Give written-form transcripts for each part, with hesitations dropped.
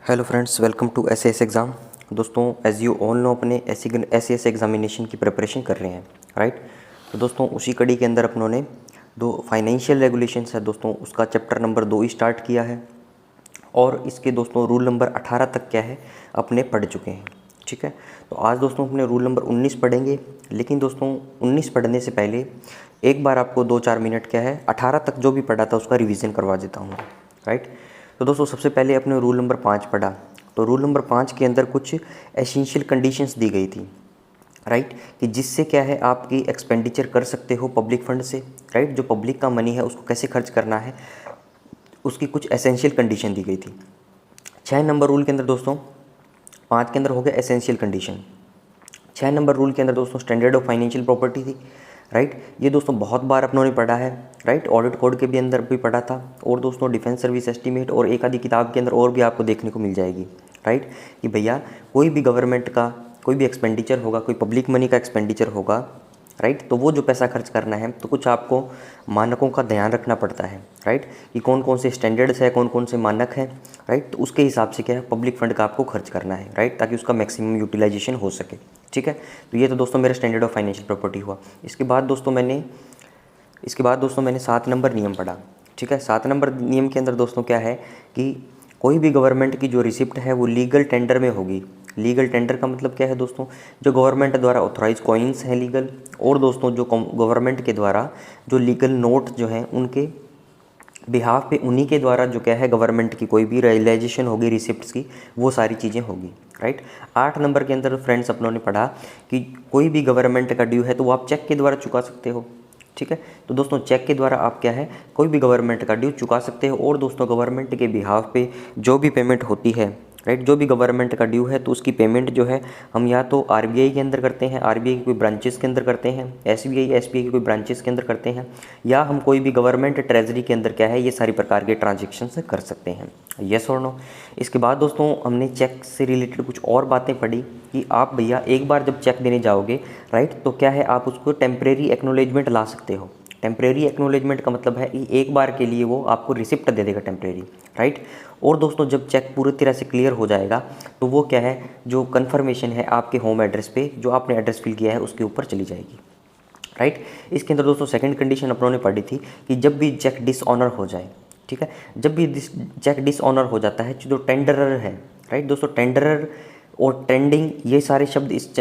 Hello friends, welcome to S exam. दोस्तों, as you all know, अपने S examination की preparation कर रहे हैं, राइट। तो दोस्तों, उसी कड़ी के अंदर अपनों ने दो फाइनेंशियल रेगुलेशंस है दोस्तों, उसका चैप्टर नंबर 2 ही स्टार्ट किया है। और इसके दोस्तों रूल नंबर 18 तक क्या है अपने पढ़ चुके हैं, ठीक है। तो आज दोस्तों अपने रूल नंबर 19 पढ़ेंगे। लेकिन दोस्तों 19 पढ़ने से पहले एक बार आपको 2-4 मिनट क्या है 18 तक जो भी पढ़ा था उसका रिवीजन करवा देता हूँ, राइट। तो दोस्तों सबसे पहले अपने रूल नंबर 5 पढ़ा। तो रूल नंबर 5 के अंदर कुछ एसेंशियल कंडीशंस दी गई थी, राइट, कि जिससे क्या है आपकी एक्सपेंडिचर कर सकते हो पब्लिक फंड से, राइट। जो पब्लिक का मनी है उसको कैसे खर्च करना है, उसकी कुछ एसेंशियल कंडीशन दी गई थी। 6 नंबर रूल के अंदर दोस्तों 5 के अंदर हो गया एसेंशियल कंडीशन। 6 नंबर रूल के अंदर दोस्तों स्टैंडर्ड ऑफ फाइनेंशियल प्रॉपर्टी थी, राइट। ये दोस्तों बहुत बार अपनों ने पढ़ा है, राइट। ऑडिट कोड के भी अंदर भी पढ़ा था, और दोस्तों डिफेंस सर्विस एस्टीमेट और एक आधी किताब के अंदर और भी आपको देखने को मिल जाएगी, राइट। कि भैया कोई भी गवर्नमेंट का कोई भी एक्सपेंडिचर होगा, कोई पब्लिक मनी का एक्सपेंडिचर होगा, राइट, तो वो जो पैसा खर्च करना है तो कुछ आपको मानकों का ध्यान रखना पड़ता है, राइट। कि कौन कौन से स्टैंडर्ड्स है, कौन कौन से मानक हैं, राइट। तो उसके हिसाब से क्या है पब्लिक फंड का आपको खर्च करना है, राइट, ताकि उसका मैक्सिमम यूटिलाइजेशन हो सके, ठीक है। तो ये तो दोस्तों मेरा स्टैंडर्ड ऑफ फाइनेंशियल प्रॉपर्टी हुआ। इसके बाद दोस्तों मैंने 7 नंबर नियम पढ़ा, ठीक है। 7 नंबर नियम के अंदर दोस्तों क्या है कि कोई भी गवर्नमेंट की जो रिसिप्ट है वो लीगल टेंडर में होगी। लीगल टेंडर का मतलब क्या है दोस्तों, जो गवर्नमेंट द्वारा ऑथराइज कॉइन्स हैं लीगल, और दोस्तों जो गवर्नमेंट के द्वारा जो लीगल नोट जो हैं उनके बिहाफ पे उन्हीं के द्वारा जो क्या है गवर्नमेंट की कोई भी रियलाइजेशन होगी रिसिप्ट्स की, वो सारी चीज़ें होगी, राइट। 8 नंबर के अंदर फ्रेंड्स अपनों ने पढ़ा कि कोई भी गवर्नमेंट का ड्यू है तो वो आप चेक के द्वारा चुका सकते हो, ठीक है। तो दोस्तों चेक के द्वारा आप क्या है कोई भी गवर्नमेंट का ड्यू चुका सकते हो। और दोस्तों गवर्नमेंट के बिहाफ पे जो भी पेमेंट होती है, राइट, जो भी गवर्नमेंट का ड्यू है तो उसकी पेमेंट जो है हम या तो आरबीआई के अंदर करते हैं, आरबीआई की कोई ब्रांचेस के अंदर करते हैं, एसबीआई की कोई ब्रांचेस के अंदर करते हैं, या हम कोई भी गवर्नमेंट ट्रेजरी के अंदर क्या है ये सारी प्रकार के ट्रांजेक्शन कर सकते हैं, येस और नो। इसके बाद दोस्तों हमने चेक से रिलेटेड कुछ और बातें पढ़ी कि आप भैया एक बार जब चेक देने जाओगे, राइट, तो क्या है आप उसको टेम्परेरी एक्नोलेजमेंट ला सकते हो। टेम्परेरी एक्नोलेजमेंट का मतलब है कि एक बार के लिए वो आपको रिसिप्ट दे देगा टेम्परेरी, राइट। और दोस्तों जब चेक पूरी तरह से क्लियर हो जाएगा तो वो क्या है जो कन्फर्मेशन है आपके होम एड्रेस पे जो आपने एड्रेस फिल किया है उसके ऊपर चली जाएगी, राइट। इसके अंदर दोस्तों सेकंड कंडीशन अपनों ने पढ़ी थी कि जब भी चेक डिसऑनर हो जाए, ठीक है, जब भी चेक डिसऑनर हो जाता है जो टेंडरर है, राइट। दोस्तों टेंडरर और ट्रेंडिंग ये सारे शब्द इस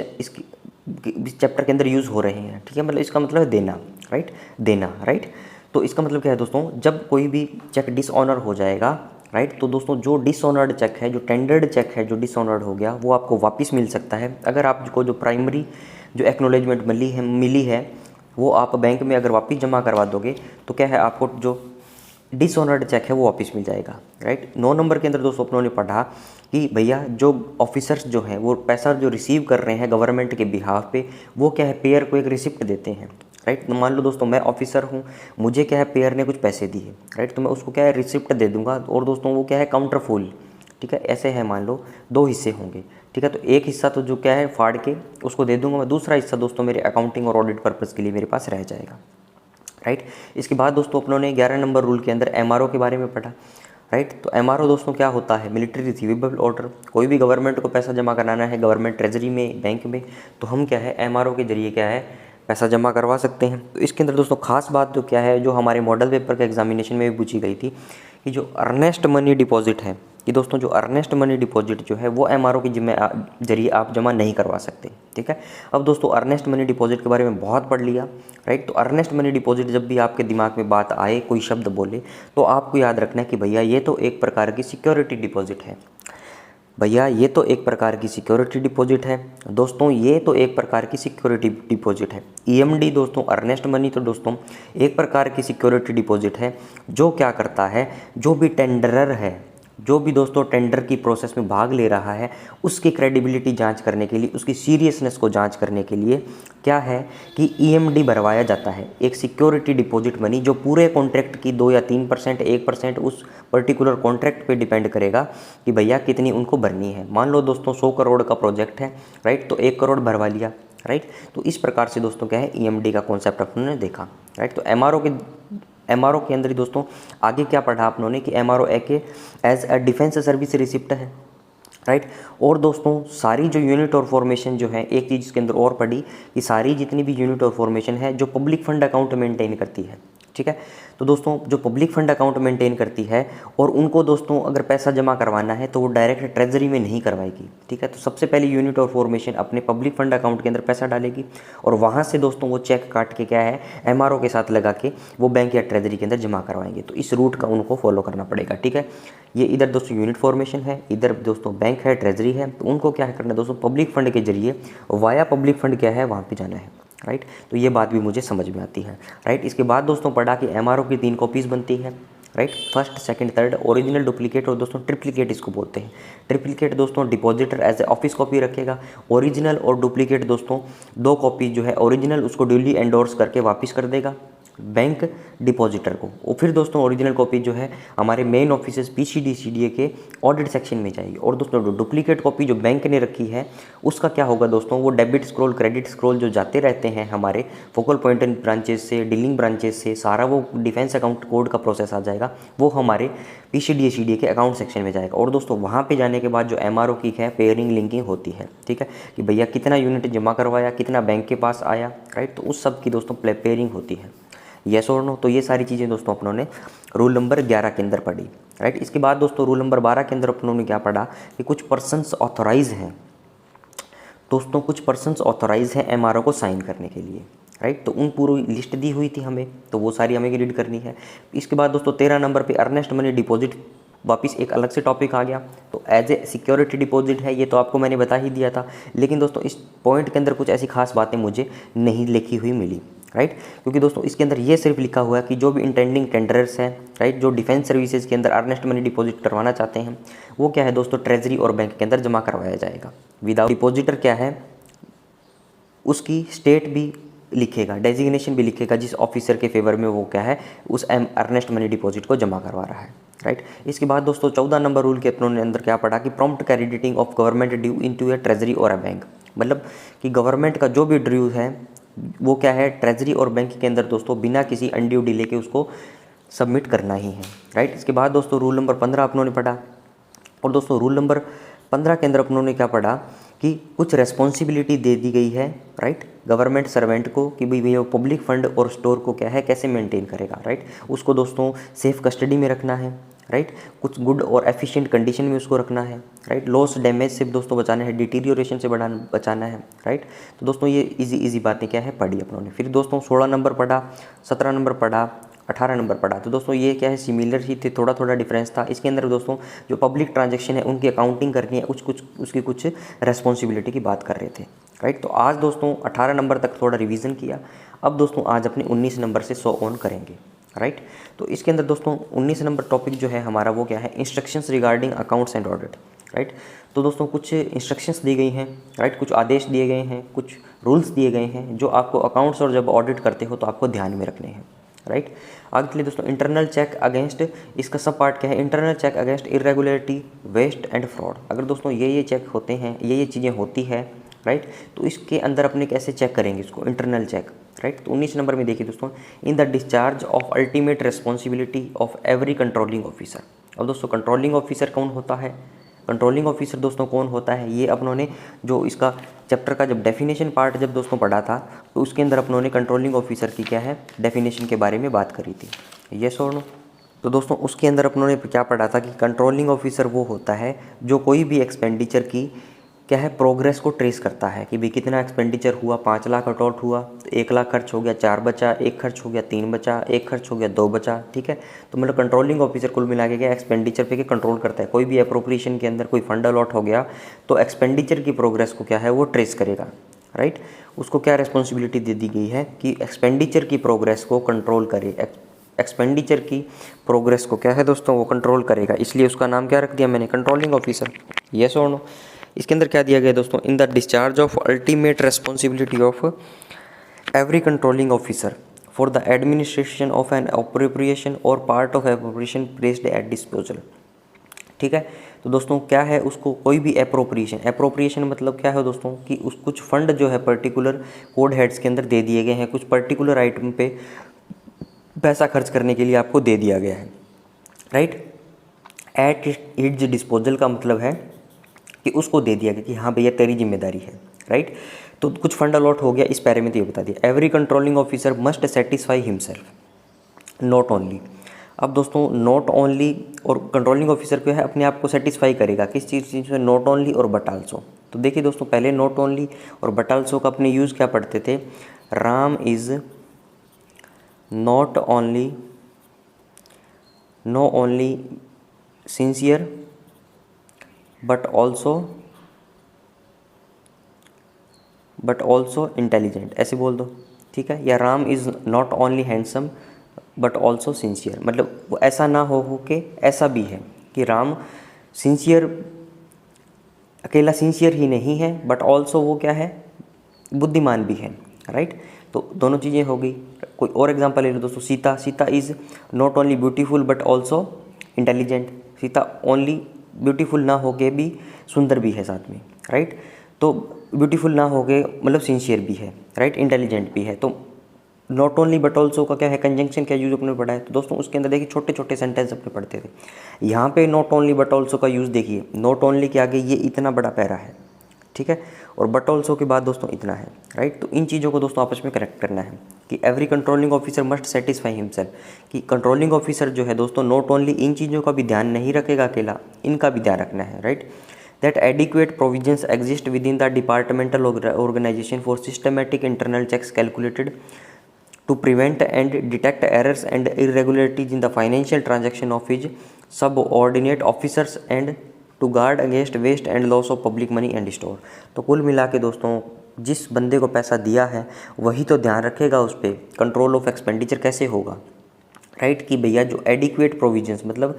चैप्टर के अंदर यूज़ हो रहे हैं, ठीक है। मतलब इसका मतलब है देना, राइट, देना, राइट। तो इसका मतलब क्या है दोस्तों, जब कोई भी चेक डिसऑनर हो जाएगा, राइट, तो दोस्तों जो डिसऑनर्ड चेक है, जो टेंडर्ड चेक है जो डिसऑनर्ड हो गया वो आपको वापस मिल सकता है। अगर आपको जो प्राइमरी जो एक्नोलेजमेंट मिली है वो आप बैंक में अगर वापस जमा करवा दोगे तो क्या है आपको जो डिसऑनर्ड चेक है वो वापस मिल जाएगा, राइट। 9 नंबर के अंदर दोस्तों अपनों ने पढ़ा कि भैया जो ऑफिसर्स जो हैं वो पैसा जो रिसीव कर रहे हैं गवर्नमेंट के बिहाफ पे वो क्या है पेयर को एक रिसिप्ट देते हैं, राइट। मान लो दोस्तों मैं ऑफिसर हूँ, मुझे क्या है पेयर ने कुछ पैसे दिए, राइट, तो मैं उसको क्या है रिसिप्ट दे दूंगा। और दोस्तों वो क्या है काउंटर फुल, ठीक है, ऐसे है, मान लो 2 हिस्से होंगे, ठीक है। तो एक हिस्सा तो जो क्या है फाड़ के उसको दे दूंगा मैं, दूसरा हिस्सा दोस्तों मेरे अकाउंटिंग और ऑडिट पर्पज़ के लिए मेरे पास रह जाएगा, राइट। इसके बाद दोस्तों अपनों ने 11 नंबर रूल के अंदर एमआरओ के बारे में पढ़ा, राइट। तो एमआरओ दोस्तों क्या होता है, मिलिट्री रिसीवेबल ऑर्डर। कोई भी गवर्नमेंट को पैसा जमा कराना है गवर्नमेंट ट्रेजरी में, बैंक में, तो हम क्या है एमआरओ के जरिए क्या है पैसा जमा करवा सकते हैं। तो इसके अंदर दोस्तों खास बात जो क्या है जो हमारे मॉडल पेपर के एग्जामिनेशन में भी पूछी गई थी कि जो अर्नेस्ट मनी डिपॉजिट है, कि दोस्तों जो अर्नेस्ट मनी डिपॉजिट जो है वो एमआरओ के जरिए आप जमा नहीं करवा सकते, ठीक है। अब दोस्तों अर्नेस्ट मनी डिपॉजिट के बारे में बहुत पढ़ लिया, राइट। तो अर्नेस्ट मनी डिपॉजिट जब भी आपके दिमाग में बात आए, कोई शब्द बोले, तो आपको याद रखना है कि भैया ये तो एक प्रकार की सिक्योरिटी डिपॉजिट है, भैया ये तो एक प्रकार की सिक्योरिटी डिपॉजिट है दोस्तों, ये तो एक प्रकार की सिक्योरिटी डिपॉजिट है। ईएमडी दोस्तों अर्नेस्ट मनी तो दोस्तों एक प्रकार की सिक्योरिटी डिपॉजिट है जो क्या करता है, जो भी टेंडरर है, जो भी दोस्तों टेंडर की प्रोसेस में भाग ले रहा है उसकी क्रेडिबिलिटी जांच करने के लिए, उसकी सीरियसनेस को जांच करने के लिए क्या है कि ईएमडी भरवाया जाता है, एक सिक्योरिटी डिपॉजिट मनी जो पूरे कॉन्ट्रैक्ट की 2 या 3%, 1% उस पर्टिकुलर कॉन्ट्रैक्ट पे डिपेंड करेगा कि भैया कितनी उनको भरनी है। मान लो दोस्तों 100 करोड़ का प्रोजेक्ट है, राइट, तो 1 करोड़ भरवा लिया, राइट। तो इस प्रकार से दोस्तों क्या है ईएमडी का कॉन्सेप्ट अपने देखा, राइट। तो एमआरओ के अंदर ही दोस्तों आगे क्या पढ़ा आप लोगों ने कि एमआरओ एक as a defence service receipt है, राइट। और दोस्तों सारी जो यूनिट और फॉर्मेशन जो है, एक चीज़ इसके अंदर और पढ़ी कि सारी जितनी भी यूनिट और फॉर्मेशन है जो पब्लिक फंड अकाउंट मेंटेन करती है, ठीक है। तो दोस्तों जो पब्लिक फंड अकाउंट मेंटेन करती है और उनको दोस्तों अगर पैसा जमा करवाना है तो वो डायरेक्ट ट्रेजरी में नहीं करवाएगी, ठीक है। तो सबसे पहले यूनिट और फॉर्मेशन अपने पब्लिक फंड अकाउंट के अंदर पैसा डालेगी और वहाँ से दोस्तों वो चेक काट के क्या है एमआरओ के साथ लगा के वो बैंक या ट्रेजरी के अंदर जमा करवाएंगे। तो इस रूट का उनको फॉलो करना पड़ेगा, ठीक है। ये इधर दोस्तों यूनिट फॉर्मेशन है, इधर दोस्तों बैंक है, ट्रेजरी है। तो उनको क्या करना है दोस्तों, पब्लिक फंड के जरिए वाया पब्लिक फंड क्या है वहाँ पे जाना है, राइट। तो ये बात भी मुझे समझ में आती है, राइट। इसके बाद दोस्तों पढ़ा कि एमआरओ की 3 कॉपीज़ बनती है, right. First, second, third, original, duplicate और दोस्तों ट्रिप्लीकेट इसको बोलते हैं। ट्रिप्लीकेट दोस्तों depositor as a office copy रखेगा, ओरिजिनल और डुप्लीकेट दोस्तों 2 कॉपी जो है ओरिजिनल उसको ड्यूली एंडोर्स करके वापस कर देगा बैंक डिपॉजिटर को। और फिर दोस्तों ओरिजिनल कॉपी जो है हमारे मेन ऑफिसेस पीसीडी के ऑडिट सेक्शन में जाएगी। और दोस्तों डुप्लीकेट कॉपी जो बैंक ने रखी है उसका क्या होगा दोस्तों, वो डेबिट स्क्रॉल क्रेडिट स्क्रॉल जो जाते रहते हैं हमारे फोकल पॉइंट ब्रांचेस से, डीलिंग ब्रांचेस से, सारा वो डिफेंस अकाउंट कोड का प्रोसेस आ जाएगा, वो हमारे पीसीडी के अकाउंट सेक्शन में जाएगा। और दोस्तों वहाँ पे जाने के बाद जो एमआरओ की है पेयरिंग लिंकिंग होती है, ठीक है, कि भैया कितना यूनिट जमा करवाया, कितना बैंक के पास आया, राइट। तो उस सब की दोस्तों पेयरिंग होती है, येस और नो। तो ये सारी चीज़ें दोस्तों अपनों ने रूल नंबर 11 के अंदर पढ़ी, राइट। इसके बाद दोस्तों रूल नंबर 12 के अंदर अपनों ने क्या पढ़ा कि कुछ पर्सन्स ऑथोराइज हैं दोस्तों, कुछ पर्सन्स ऑथोराइज हैं एमआरओ को साइन करने के लिए, राइट। तो उन पूरी लिस्ट दी हुई थी हमें, तो वो सारी हमें रीड करनी है। इसके बाद दोस्तों 13 नंबर पे अर्नेस्ट मनी डिपॉजिट वापस एक अलग से टॉपिक आ गया। तो एज ए सिक्योरिटी डिपॉजिट है, ये तो आपको मैंने बता ही दिया था, लेकिन दोस्तों इस पॉइंट के अंदर कुछ ऐसी खास बातें मुझे नहीं लिखी हुई मिली, राइट। क्योंकि दोस्तों इसके अंदर ये सिर्फ लिखा हुआ है कि जो भी इंटेंडिंग टेंडरर्स हैं, राइट, जो डिफेंस सर्विसेज के अंदर अर्नेस्ट मनी डिपॉजिट करवाना चाहते हैं, वो क्या है दोस्तों ट्रेजरी और बैंक के अंदर जमा करवाया जाएगा। विदाउट डिपॉजिटर क्या है उसकी स्टेट भी लिखेगा, डेजिग्नेशन भी लिखेगा जिस ऑफिसर के फेवर में वो क्या है उस अर्नेस्ट मनी डिपॉजिट को जमा करवा रहा है, राइट। इसके बाद दोस्तों 14 नंबर रूल के अपनों ने अंदर क्या पढ़ा कि prompt crediting of government due into A treasury और अ बैंक। मतलब कि गवर्नमेंट का जो भी ड्यू है वो क्या है ट्रेजरी और बैंक के अंदर दोस्तों बिना किसी अनड्यू डिले के उसको सबमिट करना ही है, राइट। इसके बाद दोस्तों रूल नंबर 15 अपनों ने पढ़ा। और दोस्तों रूल नंबर 15 के अंदर अपनों ने क्या पढ़ा कि कुछ रेस्पॉन्सिबिलिटी दे दी गई है, राइट, गवर्नमेंट सर्वेंट को कि भाई ये पब्लिक फंड और स्टोर को क्या है कैसे मेंटेन करेगा, राइट। उसको दोस्तों सेफ कस्टडी में रखना है, राइट, कुछ गुड और एफिशिएंट कंडीशन में उसको रखना है, राइट, लॉस डैमेज से दोस्तों बचाना है, डिटीरियोरेशन से बचाना है, राइट। तो दोस्तों ये इजी बातें क्या है पढ़ी अपनों ने। फिर दोस्तों 16 नंबर पढ़ा, 17 नंबर पढ़ा, 18 नंबर पढ़ा। तो दोस्तों ये क्या है सिमिलर ही थे, थोड़ा थोड़ा डिफरेंस था। इसके अंदर दोस्तों जो पब्लिक ट्रांजैक्शन है उनकी अकाउंटिंग करनी है, उसकी कुछ रेस्पॉन्सिबिलिटी की बात कर रहे थे, राइट। तो आज दोस्तों 18 नंबर तक थोड़ा रिवीजन किया। अब दोस्तों आज अपने 19 नंबर से सो ऑन करेंगे, राइट। तो इसके अंदर दोस्तों 19 नंबर टॉपिक जो है हमारा वो क्या है instructions regarding accounts and audit, right. तो दोस्तों कुछ इंस्ट्रक्शंस दी गई हैं, राइट, कुछ आदेश दिए गए हैं, कुछ रूल्स दिए गए हैं जो आपको अकाउंट्स और जब ऑडिट करते हो तो आपको ध्यान में रखने हैं, राइट। आगे के लिए दोस्तों इंटरनल चेक अगेंस्ट, इसका सब पार्ट क्या है internal check against irregularity, waste and fraud. अगर दोस्तों ये चेक होते हैं, ये चीज़ें होती है, राइट, तो इसके अंदर अपने कैसे चेक करेंगे इसको इंटरनल चेक, राइट। तो 19 नंबर में देखिए दोस्तों in the discharge of ultimate responsibility of every controlling officer. अब दोस्तों कंट्रोलिंग ऑफिसर कौन होता है, कंट्रोलिंग ऑफिसर दोस्तों कौन होता है, ये अपनों ने जो इसका चैप्टर का जब डेफिनेशन पार्ट जब दोस्तों पढ़ा था तो उसके अंदर अपनों ने कंट्रोलिंग ऑफिसर की क्या है डेफिनेशन के बारे में बात करी थी, यस और नो। तो दोस्तों उसके अंदर अपनों ने क्या पढ़ा था कि कंट्रोलिंग ऑफिसर वो होता है जो कोई भी एक्सपेंडिचर की क्या है प्रोग्रेस को ट्रेस करता है कि भाई कितना एक्सपेंडिचर हुआ, 5 लाख अटॉट हुआ तो 1 लाख खर्च हो गया, 4 बचा, 1 खर्च हो गया, 3 बचा, 1 खर्च हो गया, 2 बचा, ठीक है। तो मतलब कंट्रोलिंग ऑफिसर कुल मिला के क्या एक्सपेंडिचर पे कंट्रोल करता है। कोई भी अप्रोप्रिएशन के अंदर कोई फंड अलॉट हो गया तो एक्सपेंडिचर की प्रोग्रेस को क्या है वो ट्रेस करेगा, राइट। उसको क्या रिस्पॉन्सिबिलिटी दे दी गई है कि एक्सपेंडिचर की प्रोग्रेस को कंट्रोल करे, एक्सपेंडिचर की प्रोग्रेस को क्या है दोस्तों वो कंट्रोल करेगा, इसलिए उसका नाम क्या रख दिया मैंने controlling officer, yes or no. इसके अंदर क्या दिया गया दोस्तों in the discharge of ultimate responsibility of every controlling officer for the administration of an appropriation or part of appropriation placed at disposal, ठीक है। तो दोस्तों क्या है उसको कोई भी अप्रोप्रिएशन मतलब क्या है दोस्तों कि उस कुछ फंड जो है पर्टिकुलर कोड हेड्स के अंदर दे दिए गए हैं, कुछ पर्टिकुलर आइटम पे पैसा खर्च करने के लिए आपको दे दिया गया है, राइट। एट इट्स डिस्पोजल का मतलब है कि उसको दे दिया गया कि हाँ भैया तेरी जिम्मेदारी है, राइट। तो कुछ फंड अलॉट हो गया, इस पैरे में तो ये बता दिया every controlling officer must satisfy himself not only. अब दोस्तों नॉट ओनली और कंट्रोलिंग ऑफिसर क्या है, अपने आप को सेटिस्फाई करेगा किस चीज़ में, नॉट ओनली और बट आल्सो। तो देखिए दोस्तों पहले नॉट ओनली और बट आल्सो का अपने यूज़ क्या पढ़ते थे, Ram is not only sincere but also intelligent, ऐसे बोल दो, ठीक है। या Ram is not only handsome but also sincere, मतलब वो ऐसा ना हो के ऐसा भी है कि राम सिंसियर, अकेला सिंसियर ही नहीं है बट ऑल्सो वो क्या है, बुद्धिमान भी है, राइट। तो दोनों चीज़ें हो गई। कोई और एग्जांपल ले लो दोस्तों, Sita is not only beautiful but also intelligent, Sita only beautiful ना हो के भी सुंदर भी है साथ में, राइट। तो ब्यूटीफुल ना हो के मतलब सिंसियर भी है, राइट, इंटेलिजेंट भी है। तो नॉट ओनली बट ऑल्सो का क्या है, कंजंक्शन क्या यूज़ अपने पढ़ा है। तो दोस्तों उसके अंदर देखिए छोटे छोटे सेंटेंस अपने पढ़ते थे, यहाँ पे नॉट ओनली बट ऑल्सो का यूज़ देखिए, नॉट ओनली के आगे ये इतना बड़ा पैरा है, ठीक है, और बट ऑल्सो के बाद दोस्तों इतना है, राइट। तो इन चीज़ों को दोस्तों आपस में करेक्ट करना है कि every controlling officer must satisfy himself, कि कंट्रोलिंग ऑफिसर जो है दोस्तों नॉट ओनली इन चीज़ों का भी ध्यान नहीं रखेगा अकेला, इनका भी ध्यान रखना है, right. That adequate provisions exist within the departmental organisation for systematic internal checks calculated to prevent and detect errors and irregularities in the financial transaction of his subordinate officers and to guard against waste and loss of public money and store। तो कुल मिला के दोस्तों जिस बंदे को पैसा दिया है वही तो ध्यान रखेगा उस पर, कंट्रोल ऑफ एक्सपेंडिचर कैसे होगा, राइट। कि भैया जो एडिक्वेट प्रोविजंस, मतलब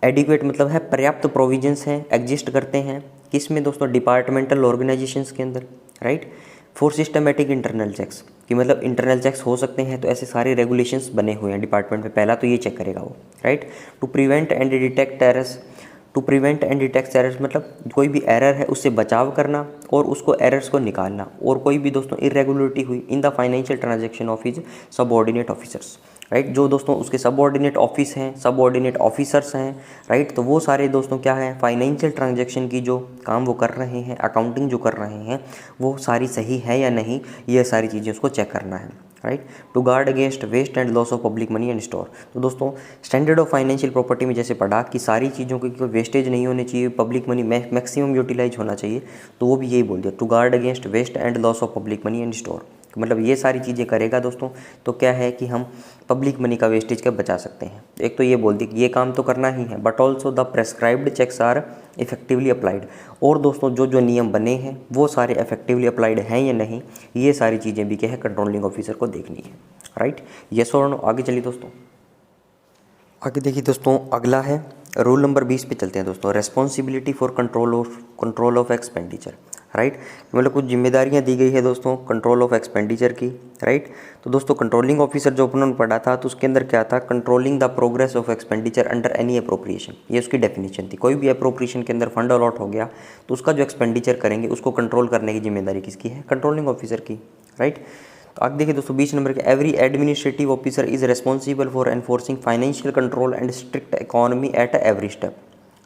एडिक्वेट मतलब है पर्याप्त प्रोविजंस हैं, एग्जिस्ट करते हैं किस में दोस्तों, डिपार्टमेंटल ऑर्गेनाइजेशंस के अंदर, right. For systematic internal checks, कि मतलब इंटरनल चेक्स हो सकते हैं, तो ऐसे सारे रेगुलेशंस बने हुए हैं डिपार्टमेंट में, पहला तो ये चेक करेगा वो, right. To prevent and detect errors, मतलब कोई भी एरर है उससे बचाव करना और उसको एरर्स को निकालना, और कोई भी दोस्तों इरेगुलरिटी हुई in the financial transaction of his subordinate officers, right. जो दोस्तों उसके सबऑर्डिनेट ऑफिस हैं, सबऑर्डिनेट ऑफिसर्स हैं, राइट। तो वो सारे दोस्तों क्या है, फाइनेंशियल ट्रांजैक्शन की जो काम वो कर रहे हैं, अकाउंटिंग जो कर रहे हैं, वो सारी सही है या नहीं, ये सारी चीज़ें उसको चेक करना है, right. To guard against waste and loss of public money and store. तो दोस्तों स्टैंडर्ड ऑफ फाइनेंशियल प्रॉपर्टी में जैसे पढ़ा कि सारी चीज़ों की कोई वेस्टेज नहीं होनी चाहिए, पब्लिक मनी मैक्सिमम यूटिलाइज होना चाहिए, तो वो भी यही बोल दिया, to guard against waste and loss of public money and store. मतलब ये सारी चीज़ें करेगा दोस्तों, तो क्या है कि हम पब्लिक मनी का वेस्टेज का बचा सकते हैं। एक तो ये बोल दी कि ये काम तो करना ही है, but also the prescribed checks are effectively applied. और दोस्तों जो जो नियम बने हैं वो सारे इफेक्टिवली अप्लाइड हैं या नहीं, ये सारी चीज़ें भी क्या है कंट्रोलिंग ऑफिसर को देखनी है, राइट। Yes or no. आगे चलिए दोस्तों, आगे देखिए दोस्तों अगला है रूल नंबर 20 पे चलते हैं दोस्तों, responsibility for control of expenditure, right. मतलब कुछ जिम्मेदारियां दी गई है दोस्तों कंट्रोल ऑफ एक्सपेंडिचर की, राइट। तो दोस्तों कंट्रोलिंग ऑफिसर जो अपने पढ़ा था तो उसके अंदर क्या था, controlling the progress of expenditure under any appropriation, ये उसकी डेफिनेशन थी। कोई भी अप्रोप्रिएशन के अंदर फंड अलॉट हो गया तो उसका जो एक्सपेंडिचर करेंगे उसको कंट्रोल करने की जिम्मेदारी किसकी है, कंट्रोलिंग ऑफिसर की, राइट। तो आगे देखिए दोस्तों 20 नंबर के, every administrative officer is responsible for enforcing financial control and strict economy at every step,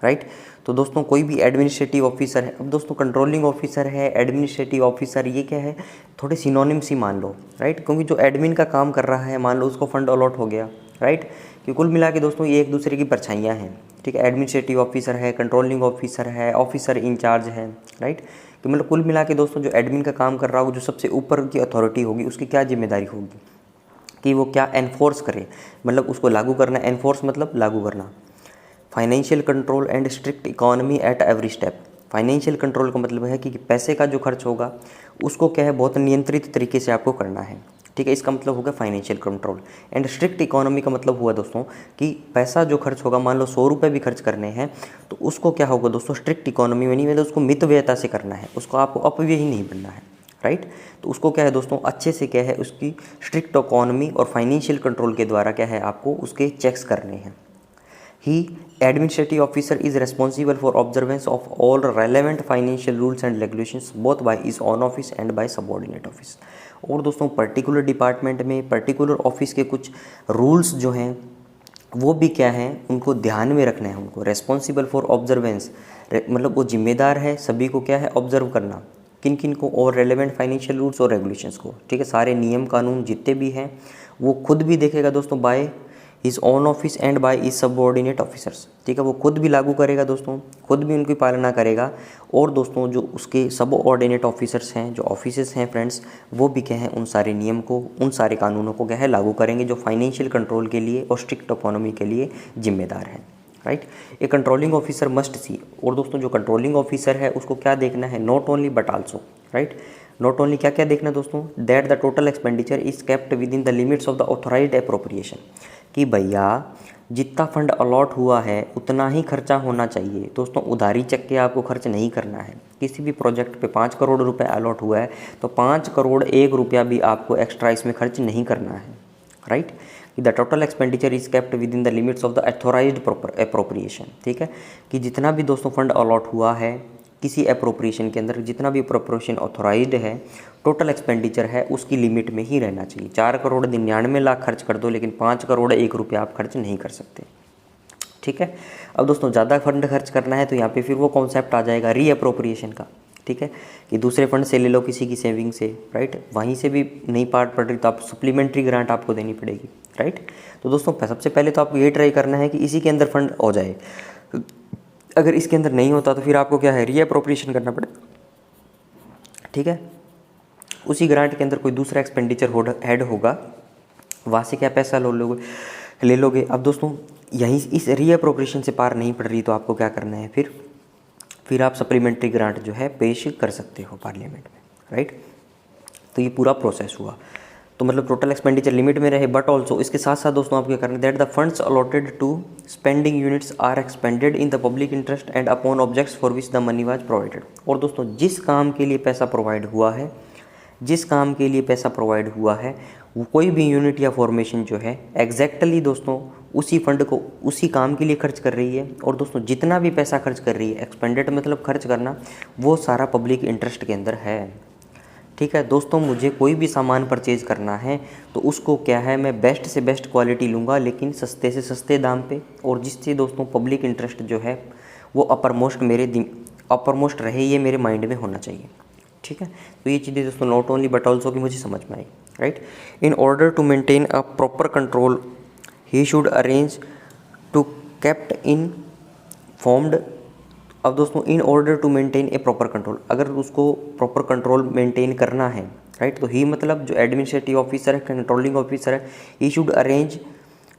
right. तो दोस्तों कोई भी एडमिनिस्ट्रेटिव ऑफिसर है, अब दोस्तों कंट्रोलिंग ऑफिसर है, एडमिनिस्ट्रेटिव ऑफिसर, ये क्या है, थोड़े सिनोनिम्स ही मान लो, राइट। क्योंकि जो एडमिन का काम कर रहा है, मान लो उसको फंड अलॉट हो गया, राइट। कि कुल मिला के दोस्तों ये एक दूसरे की परछाइयाँ हैं, ठीक है। एडमिनिस्ट्रेटिव ऑफिसर है, कंट्रोलिंग ऑफिसर है, ऑफिसर इंचार्ज है, राइट। कि मतलब कुल मिला के दोस्तों जो एडमिन का काम कर रहा होगा, जो सबसे ऊपर की अथॉरिटी होगी, उसकी क्या जिम्मेदारी होगी कि वो क्या एनफोर्स करे, मतलब उसको लागू करना, एनफोर्स मतलब लागू करना। Financial control and strict economy at every step, financial control का मतलब है कि पैसे का जो खर्च होगा उसको क्या है बहुत नियंत्रित तरीके से आपको करना है, ठीक है। इसका मतलब होगा financial control. And strict economy का मतलब हुआ दोस्तों कि पैसा जो खर्च होगा, मान लो 100 रुपये भी खर्च करने हैं तो उसको क्या होगा दोस्तों, स्ट्रिक्ट इकोनॉमी में नहीं, मतलब उसको मितव्ययता से करना है, उसको आपको अपव्यय ही नहीं बनना है, राइट। तो उसको क्या है दोस्तों अच्छे से क्या है उसकी स्ट्रिक्ट इकोनॉमी और फाइनेंशियल कंट्रोल के द्वारा क्या है आपको उसके चेक्स करने हैं। He, administrative officer, is responsible for observance of all relevant financial rules and regulations both by his own office and by subordinate office। और दोस्तों पर्टिकुलर डिपार्टमेंट में पर्टिकुलर ऑफिस के कुछ रूल्स जो हैं वो भी क्या है, उनको ध्यान में रखना है, उनको रेस्पॉन्सिबल फॉर ऑब्जर्वेंस, मतलब वो जिम्मेदार है सभी को क्या है ऑब्जर्व करना, किन किन को, और रेलेवेंट फाइनेंशियल रूल्स और रेगुलेशंस को, ठीक है। सारे नियम कानून जितने भी हैं वो खुद भी देखेगा दोस्तों by his own office and by his subordinate officers, ठीक है। वो खुद भी लागू करेगा दोस्तों, खुद भी उनकी पालना करेगा, और दोस्तों जो उसके सबऑर्डिनेट ऑफिसर्स हैं, जो ऑफिसर्स हैं फ्रेंड्स, वो भी क्या है उन सारे नियम को, उन सारे कानूनों को क्या है लागू करेंगे जो फाइनेंशियल कंट्रोल के लिए और स्ट्रिक्ट इकोनॉमी के लिए जिम्मेदार हैं, राइट। ए कंट्रोलिंग ऑफिसर मस्ट सी, और दोस्तों जो कंट्रोलिंग ऑफिसर है उसको क्या देखना है, not only but also, right. Not only क्या क्या देखना दोस्तों, that the total expenditure is kept within the limits of the authorised appropriation, कि भैया जितना फंड अलॉट हुआ है उतना ही खर्चा होना चाहिए दोस्तों। उधारी चक के आपको खर्च नहीं करना है। किसी भी प्रोजेक्ट पे 5 करोड़ रुपए अलॉट हुआ है तो 5 करोड़ 1 रुपया भी आपको एक्स्ट्रा इसमें खर्च नहीं करना है, right. The total expenditure is kept within the limits of the authorised appropriation, ठीक है। कि जितना भी दोस्तों फंड अलॉट हुआ है किसी अप्रोप्रिएशन के अंदर, जितना भी अप्रोप्रिएशन ऑथोराइज्ड है, टोटल एक्सपेंडिचर है उसकी लिमिट में ही रहना चाहिए। 4 करोड़ 99 लाख खर्च कर दो लेकिन 5 करोड़ 1 रुपया आप खर्च नहीं कर सकते, ठीक है। अब दोस्तों ज़्यादा फंड खर्च करना है तो यहाँ पे फिर वो कॉन्सेप्ट आ जाएगा रीअप्रोप्रिएशन का, ठीक है, कि दूसरे फंड से ले लो किसी की सेविंग से, राइट। वहीं से भी नहीं पार्ट पड़ रही तो आप सप्लीमेंट्री ग्रांट आपको देनी पड़ेगी, राइट। तो दोस्तों सबसे पहले तो आपको ये ट्राई करना है कि इसी के अंदर फंड हो जाए। अगर इसके अंदर नहीं होता तो फिर आपको क्या है रीअप्रोप्रिएशन करना पड़ेगा, ठीक है। उसी ग्रांट के अंदर कोई दूसरा एक्सपेंडिचर हेड होगा, वहाँ से क्या पैसा ले लोगे। अब दोस्तों यहीं इस रीअप्रोप्रिएशन से पार नहीं पड़ रही तो आपको क्या करना है, फिर आप सप्लीमेंट्री ग्रांट जो है पेश कर सकते हो पार्लियामेंट में, राइट। तो ये पूरा प्रोसेस हुआ। तो मतलब टोटल एक्सपेंडिचर लिमिट में रहे, बट ऑल्सो इसके साथ साथ दोस्तों आपको क्या करना है, that the funds allotted to spending units are expended in the public interest and upon objects for which the money was provided. और दोस्तों जिस काम के लिए पैसा प्रोवाइड हुआ है, जिस काम के लिए पैसा प्रोवाइड हुआ है, वो कोई भी यूनिट या फॉर्मेशन जो है एग्जैक्टली दोस्तों उसी फंड को उसी काम के लिए खर्च कर रही है। और दोस्तों जितना भी पैसा खर्च कर रही है, एक्सपेंडेड मतलब खर्च करना, वो सारा पब्लिक इंटरेस्ट के अंदर है, ठीक है। दोस्तों मुझे कोई भी सामान परचेज करना है तो उसको क्या है, मैं बेस्ट से बेस्ट क्वालिटी लूँगा लेकिन सस्ते से सस्ते दाम पे, और जिससे दोस्तों पब्लिक इंटरेस्ट जो है वो अपरमोस्ट रहे, ये मेरे माइंड में होना चाहिए, ठीक है। तो ये चीज़ें दोस्तों नॉट ओनली बट ऑल्सो की मुझे समझ में आई, right. In order to maintain a proper control he should arrange to kept informed. अब दोस्तों in order to maintain a proper control, अगर उसको प्रॉपर कंट्रोल मेंटेन करना है, राइट, तो ही मतलब जो एडमिनिस्ट्रेटिव ऑफिसर है, कंट्रोलिंग ऑफिसर है, he should arrange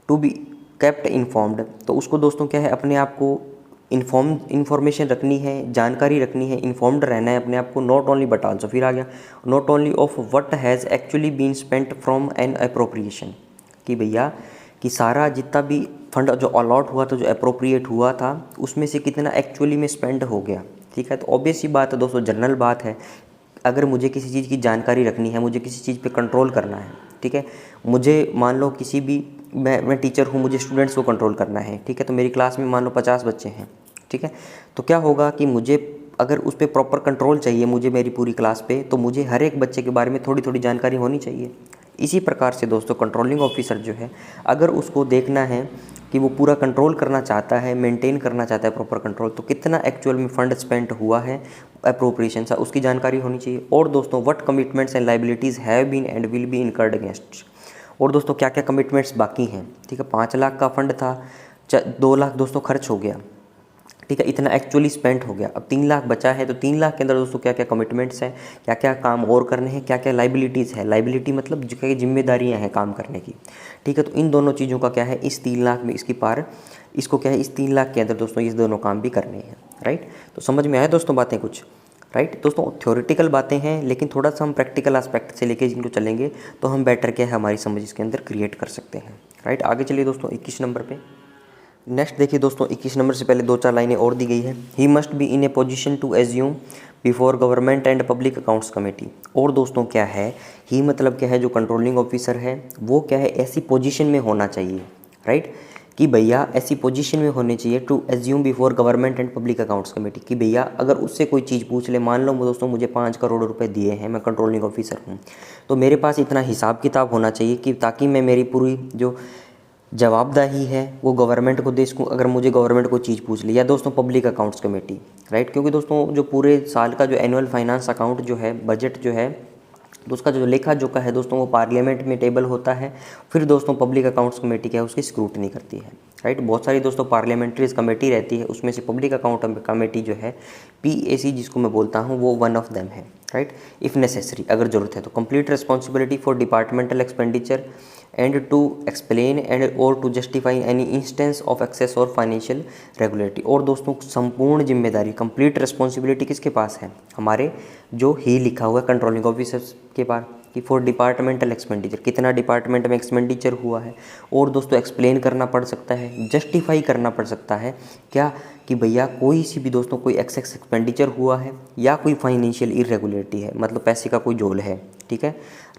to be kept informed. तो उसको दोस्तों क्या है, अपने आप को इन्फॉर्मेशन रखनी है, जानकारी रखनी है, इन्फॉर्म्ड रहना है अपने आप को, नॉट ओनली बट आल्सो, फिर आ गया not only of what has actually been spent from an appropriation, कि भैया कि सारा जितना भी फंड जो अलॉट हुआ था, जो अप्रोप्रिएट हुआ था, उसमें से कितना एक्चुअली में स्पेंड हो गया, ठीक है। तो ऑब्वियस ही बात है दोस्तों, जनरल बात है, अगर मुझे किसी चीज़ की जानकारी रखनी है, मुझे किसी चीज़ पे कंट्रोल करना है, ठीक है, मुझे मान लो किसी भी मैं टीचर हूँ, मुझे स्टूडेंट्स को कंट्रोल करना है, ठीक है। तो मेरी क्लास में मान लो 50 बच्चे हैं, ठीक है। तो क्या होगा कि मुझे अगर उस पर प्रॉपर कंट्रोल चाहिए मुझे मेरी पूरी क्लास पे, तो मुझे हर एक बच्चे के बारे में थोड़ी थोड़ी जानकारी होनी चाहिए। इसी प्रकार से दोस्तों कंट्रोलिंग ऑफिसर जो है, अगर उसको देखना है कि वो पूरा कंट्रोल करना चाहता है, मेंटेन करना चाहता है प्रॉपर कंट्रोल, तो कितना एक्चुअल में फंड स्पेंड हुआ है अप्रोप्रिएशन सा, उसकी जानकारी होनी चाहिए। और दोस्तों what commitments and liabilities have been and will be incurred against, और दोस्तों क्या क्या कमिटमेंट्स बाकी हैं, ठीक है। 5 लाख का फंड था, 2 लाख दोस्तों खर्च हो गया, ठीक है, इतना एक्चुअली स्पेंड हो गया। अब 3 लाख बचा है, तो 3 लाख के अंदर दोस्तों क्या क्या कमिटमेंट्स हैं, क्या क्या काम और करने हैं, क्या क्या लाइबिलिटीज़ है, लाइबिलिटी मतलब जो क्या जिम्मेदारियां हैं काम करने की, ठीक है। तो इन दोनों चीज़ों का क्या है, इस 3 लाख में इसको क्या है, इस 3 लाख के अंदर दोस्तों ये दोनों काम भी करने हैं, राइट। तो समझ में आया दोस्तों बातें कुछ, राइट। दोस्तों थ्योरेटिकल बातें हैं लेकिन थोड़ा सा हम प्रैक्टिकल एस्पेक्ट से लेके जिनको चलेंगे तो हम बेटर क्या है हमारी समझ इसके अंदर क्रिएट कर सकते हैं, राइट। आगे चलिए दोस्तों 21 नंबर पे। नेक्स्ट देखिए दोस्तों 21 नंबर से पहले 2-4 लाइनें और दी गई है। He must be in a position to assume before government and public accounts committee. और दोस्तों क्या है, ही मतलब क्या है, जो कंट्रोलिंग ऑफिसर है वो क्या है, ऐसी पोजीशन में होना चाहिए, राइट, कि भैया ऐसी पोजीशन में होने चाहिए to assume before government and public accounts committee, कि भैया अगर उससे कोई चीज़ पूछ ले, मान लो दोस्तों मुझे 5 करोड़ रुपए दिए हैं, मैं कंट्रोलिंग ऑफिसर हूँ, तो मेरे पास इतना हिसाब किताब होना चाहिए कि ताकि मैं मेरी पूरी जो जवाबदेही है वो गवर्नमेंट को देश को, अगर मुझे गवर्नमेंट को चीज़ पूछ ली, या दोस्तों पब्लिक अकाउंट्स कमेटी, राइट, क्योंकि दोस्तों जो पूरे साल का जो एनुअल फाइनेंस अकाउंट जो है, बजट जो है, तो उसका जो लेखा जोखा है दोस्तों वो पार्लियामेंट में टेबल होता है, फिर दोस्तों पब्लिक अकाउंट्स कमेटी क्या है उसकी स्क्रूटनी करती है, राइट। बहुत सारी दोस्तों पार्लियामेंट्रीज कमेटी रहती है, उसमें से पब्लिक अकाउंट कमेटी जो है PAC जिसको मैं बोलता हूँ वो वन ऑफ देम है, राइट। इफ़ नेसेसरी, अगर ज़रूरत है तो complete responsibility for departmental expenditure and to explain and or to justify any instance of excess or financial regulatory. और दोस्तों संपूर्ण जिम्मेदारी, कंप्लीट रिस्पॉन्सिबिलिटी किसके पास है, हमारे जो ही लिखा हुआ है कंट्रोलिंग ऑफिसर्स के पास, कि फॉर डिपार्टमेंटल एक्सपेंडिचर कितना डिपार्टमेंट में एक्सपेंडिचर हुआ है, और दोस्तों एक्सप्लेन करना पड़ सकता है, जस्टिफाई करना पड़ सकता है क्या, कि भैया कोई सी भी दोस्तों कोई एक्सेस एक्सपेंडिचर हुआ है या कोई फाइनेंशियल इरेगुलरिटी है, मतलब पैसे का कोई झोल है, ठीक है,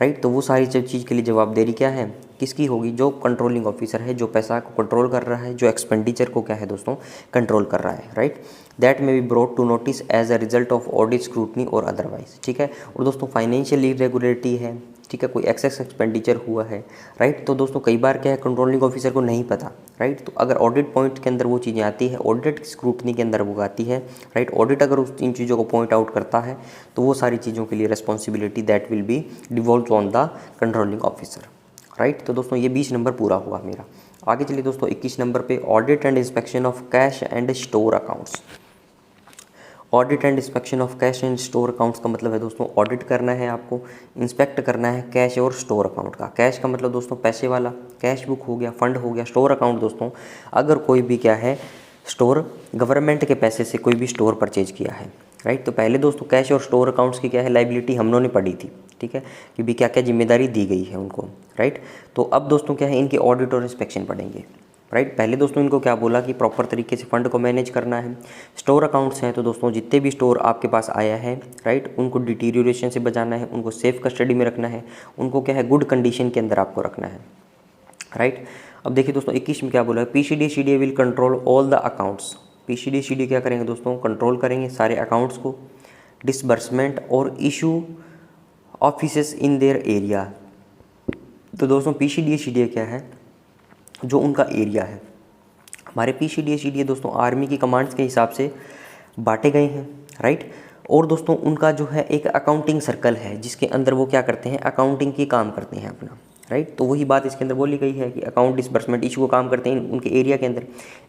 राइट। तो वो सारी चीज़ के लिए जवाबदेही क्या है, किसकी होगी, जो कंट्रोलिंग ऑफिसर है, जो पैसा को कंट्रोल कर रहा है, जो एक्सपेंडिचर को क्या है दोस्तों कंट्रोल कर रहा है, right. That may be brought to notice as a result of audit scrutiny or otherwise, ठीक है। और दोस्तों फाइनेंशियल इरेगुलरिटी है, ठीक है, कोई एक्सेस एक्सपेंडिचर हुआ है, राइट। तो दोस्तों कई बार क्या है कंट्रोलिंग ऑफिसर को नहीं पता, राइट। तो अगर ऑडिट पॉइंट के अंदर वो चीज़ें आती है, ऑडिट स्क्रूटनी के अंदर वो आती है, राइट, ऑडिट अगर उस इन चीज़ों को पॉइंट आउट करता है तो वो सारी चीज़ों के लिए responsibility that will be devolve on the controlling officer, right. तो दोस्तों ये 20 नंबर पूरा हुआ मेरा। आगे चलिए दोस्तों 21 नंबर पे audit and inspection of cash and store accounts. Audit and inspection of cash and store accounts का मतलब है दोस्तों ऑडिट करना है आपको, इंस्पेक्ट करना है कैश और स्टोर अकाउंट का। कैश का मतलब दोस्तों पैसे वाला, कैश बुक हो गया, फंड हो गया। स्टोर अकाउंट दोस्तों अगर कोई भी क्या है स्टोर गवर्नमेंट के पैसे से कोई भी स्टोर परचेज किया है, राइट। तो पहले दोस्तों कैश और स्टोर अकाउंट्स की क्या है लाइबिलिटी हम लोगों ने पढ़ी थी, ठीक है, कि भी क्या क्या जिम्मेदारी दी गई है उनको, राइट। तो अब दोस्तों क्या है इनके ऑडिट और इंस्पेक्शन पढ़ेंगे, राइट। पहले दोस्तों इनको क्या बोला कि प्रॉपर तरीके से फंड को मैनेज करना है। स्टोर अकाउंट्स हैं तो दोस्तों जितने भी स्टोर आपके पास आया है, राइट, उनको डिटीरियोरेशन से बचाना है, उनको सेफ कस्टडी में रखना है, उनको क्या है गुड कंडीशन के अंदर आपको रखना है, राइट। अब देखिए दोस्तों 21 में क्या बोला है, PCDCDA will control all the accounts. PCDCDA क्या करेंगे दोस्तों, कंट्रोल करेंगे सारे अकाउंट्स को, डिसबर्समेंट और issue offices in their area. तो दोस्तों PCDCDA क्या है, जो उनका एरिया है। हमारे PCDCDA दोस्तों आर्मी की कमांड्स के हिसाब से बांटे गए हैं, राइट। और दोस्तों उनका जो है एक अकाउंटिंग सर्कल है जिसके अंदर वो क्या करते हैं अकाउंटिंग की काम करते हैं अपना, राइट। तो वही बात इसके अंदर बोली गई है कि अकाउंट डिसबर्समेंट इशू को काम करते हैं उनके एरिया के अंदर।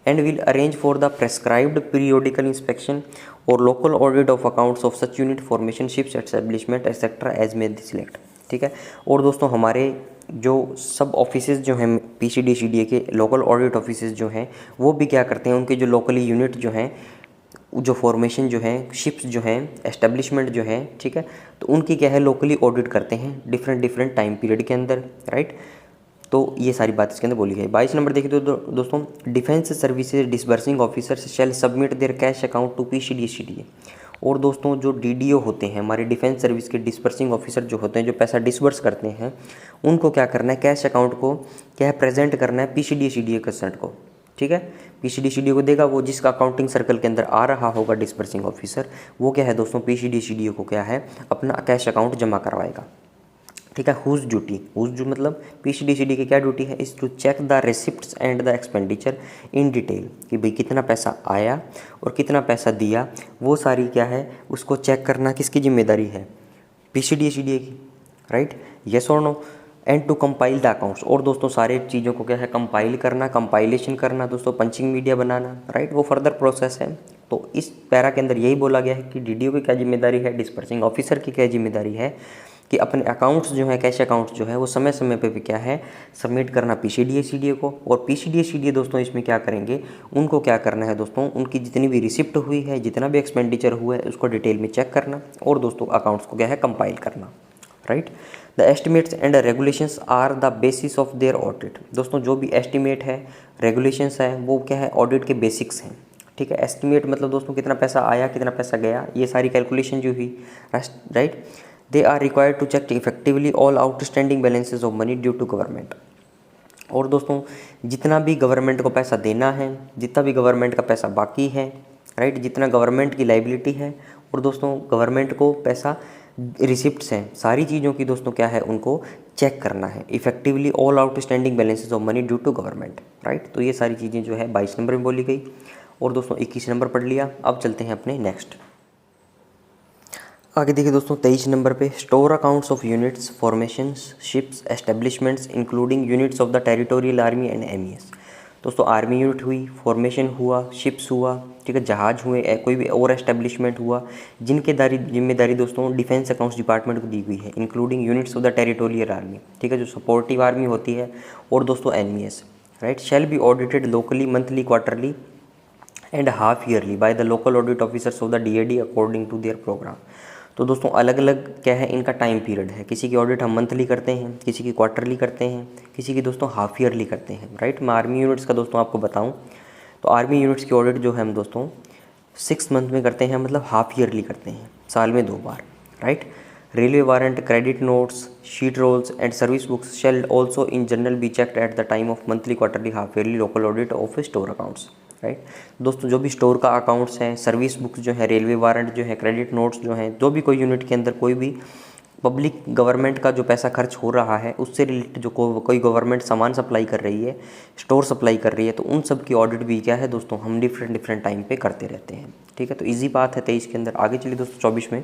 And will arrange for the prescribed periodical inspection or local audit of accounts of such unit formation ships establishment etcetera as may select, ठीक है। और दोस्तों हमारे जो सब ऑफिसेज जो हैं PCDCDA के लोकल ऑडिट ऑफिसेज जो हैं वो भी क्या करते हैं, उनके जो लोकली यूनिट जो हैं, जो फॉर्मेशन जो है, शिप्स जो हैं, एस्टेब्लिशमेंट जो है, ठीक है, तो उनकी क्या है लोकली ऑडिट करते हैं डिफरेंट टाइम पीरियड के अंदर, राइट। तो ये सारी बात इसके अंदर बोली गई। 22 नंबर देखिए तो दोस्तों defence services disbursing officers shall submit their cash account to PCDCDA। और दोस्तों जो DDO होते हैं हमारे डिफेंस सर्विस के डिसबर्सिंग ऑफिसर जो होते हैं, जो पैसा डिसबर्स करते हैं, उनको क्या करना है कैश अकाउंट को क्या है प्रेजेंट करना है PCDCDA कंसर्ट को, ठीक है। PCDCDA को देगा, वो जिसका अकाउंटिंग सर्कल के अंदर आ रहा होगा डिसबर्सिंग ऑफिसर, वो क्या है दोस्तों PCDCDA को क्या है अपना कैश अकाउंट जमा करवाएगा, ठीक है। हुज ड्यूटी, हुज मतलब PCDCDA की क्या ड्यूटी है, is to check the receipts and the expenditure in detail, कि भाई कितना पैसा आया और कितना पैसा दिया, वो सारी क्या है उसको चेक करना किसकी जिम्मेदारी है PCDCDA की, right, yes or no. And to compile the accounts, और दोस्तों सारे चीज़ों को क्या है कंपाइल करना, कंपाइलेशन करना दोस्तों, पंचिंग मीडिया बनाना, राइट, वो फर्दर प्रोसेस है। तो इस पैरा के अंदर यही बोला गया है कि DDO की क्या जिम्मेदारी है, डिसबर्सिंग ऑफिसर की क्या जिम्मेदारी है कि अपने अकाउंट्स जो है कैश अकाउंट्स जो है वो समय समय पे भी क्या है सबमिट करना PCDCDA को। और PCDCDA दोस्तों इसमें क्या करेंगे, उनको क्या करना है दोस्तों, उनकी जितनी भी रिसिप्ट हुई है, जितना भी एक्सपेंडिचर हुआ है उसको डिटेल में चेक करना, और दोस्तों अकाउंट्स को क्या है कंपाइल करना, right. The estimates and regulations are the basis of their audit. दोस्तों जो भी एस्टिमेट है, रेगुलेशंस है, वो क्या है ऑडिट के बेसिक्स हैं, ठीक है। एस्टिमेट मतलब दोस्तों कितना पैसा आया कितना पैसा गया, ये सारी कैलकुलेशन जो हुई, right. They are required to check effectively all outstanding balances of money due to government. और दोस्तों जितना भी गवर्नमेंट को पैसा देना है, जितना भी गवर्नमेंट का पैसा बाकी है, राइट, जितना गवर्नमेंट की लाइबिलिटी है, और दोस्तों गवर्नमेंट को पैसा रिसिप्ट्स हैं, सारी चीज़ों की दोस्तों क्या है, उनको चेक करना है। Effectively all outstanding balances of money due to government, right. तो ये सारी चीज़ें जो है 22 नंबर में बोली गई। और दोस्तों 21 नंबर पढ़ लिया। अब चलते हैं अपने नेक्स्ट। आगे देखिए दोस्तों 23 नंबर पे, store accounts of units, formations, ships, establishments including units of the territorial army and MES. दोस्तों आर्मी यूनिट हुई, फॉर्मेशन हुआ, शिप्स हुआ, ठीक है, जहाज हुए, कोई भी और एस्टेब्लिशमेंट हुआ जिनके जिम्मेदारी दोस्तों डिफेंस अकाउंट्स डिपार्टमेंट को दी हुई है, including units of the territorial army, ठीक है, जो सपोर्टिव आर्मी होती है, और दोस्तों MES, right, shall be audited locally, monthly, quarterly and half yearly by the local audit officers of the DAD according to their programme. तो दोस्तों अलग अलग क्या है, इनका टाइम पीरियड है। किसी की ऑडिट हम मंथली करते हैं, किसी की क्वार्टरली करते हैं, किसी की दोस्तों हाफ ईयरली करते हैं, राइट। मैं आर्मी यूनिट्स का दोस्तों आपको बताऊं तो आर्मी यूनिट्स की ऑडिट जो है हम दोस्तों 6 मंथ में करते हैं, मतलब हाफ ईयरली करते हैं, साल में 2 बार, right. Railway warrant, credit notes, sheet rolls and service books shall also in general be checked at the time of monthly, quarterly, half yearly local audit of store accounts, right. दोस्तों जो भी store का accounts हैं, service books जो है, railway warrant जो है, credit notes जो हैं, जो भी कोई यूनिट के अंदर कोई भी पब्लिक गवर्नमेंट का जो पैसा खर्च हो रहा है उससे रिलेटेड जो कोई गवर्नमेंट सामान सप्लाई कर रही है, स्टोर सप्लाई कर रही है, तो उन सब की ऑडिट भी क्या है दोस्तों हम डिफरेंट टाइम पे करते रहते हैं, ठीक है। तो इजी बात है 23 के अंदर। आगे चलिए दोस्तों 24 में,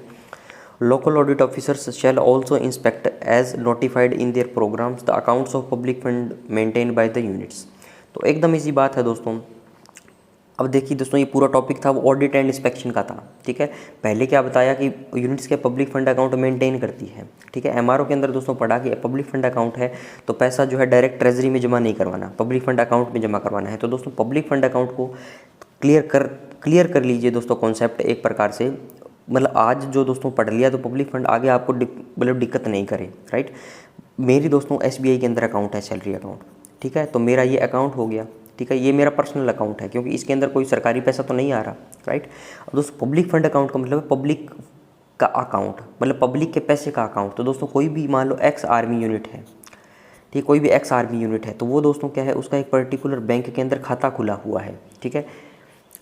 local audit officers shall also inspect as notified in their programmes the accounts of public fund maintain by the units. तो एकदम इजी बात है दोस्तों। अब देखिए दोस्तों ये पूरा टॉपिक था वो ऑडिट एंड इंस्पेक्शन का था, ठीक है। पहले क्या बताया कि यूनिट्स के पब्लिक फंड अकाउंट मेंटेन करती है, ठीक है। एमआरओ के अंदर दोस्तों पढ़ा कि पब्लिक फंड अकाउंट है तो पैसा जो है डायरेक्ट ट्रेजरी में जमा नहीं करवाना, पब्लिक फंड अकाउंट में जमा करवाना है। तो दोस्तों पब्लिक फंड अकाउंट को क्लियर कर लीजिए दोस्तों कॉन्सेप्ट एक प्रकार से, मतलब आज जो दोस्तों पढ़ लिया तो पब्लिक फंड आगे आपको मतलब दिक्कत नहीं करे, राइट। मेरी दोस्तों एसबीआई के अंदर अकाउंट है, सैलरी अकाउंट, ठीक है। तो मेरा ये अकाउंट हो गया, ठीक है, ये मेरा पर्सनल अकाउंट है क्योंकि इसके अंदर कोई सरकारी पैसा तो नहीं आ रहा, राइट। और दोस्तों पब्लिक फंड अकाउंट का मतलब है पब्लिक का अकाउंट, मतलब पब्लिक के पैसे का अकाउंट। तो दोस्तों कोई भी मान लो एक्स आर्मी यूनिट है, ठीक, कोई भी एक्स आर्मी यूनिट है, तो वो दोस्तों क्या है, उसका एक पर्टिकुलर बैंक के अंदर खाता खुला हुआ है, ठीक है,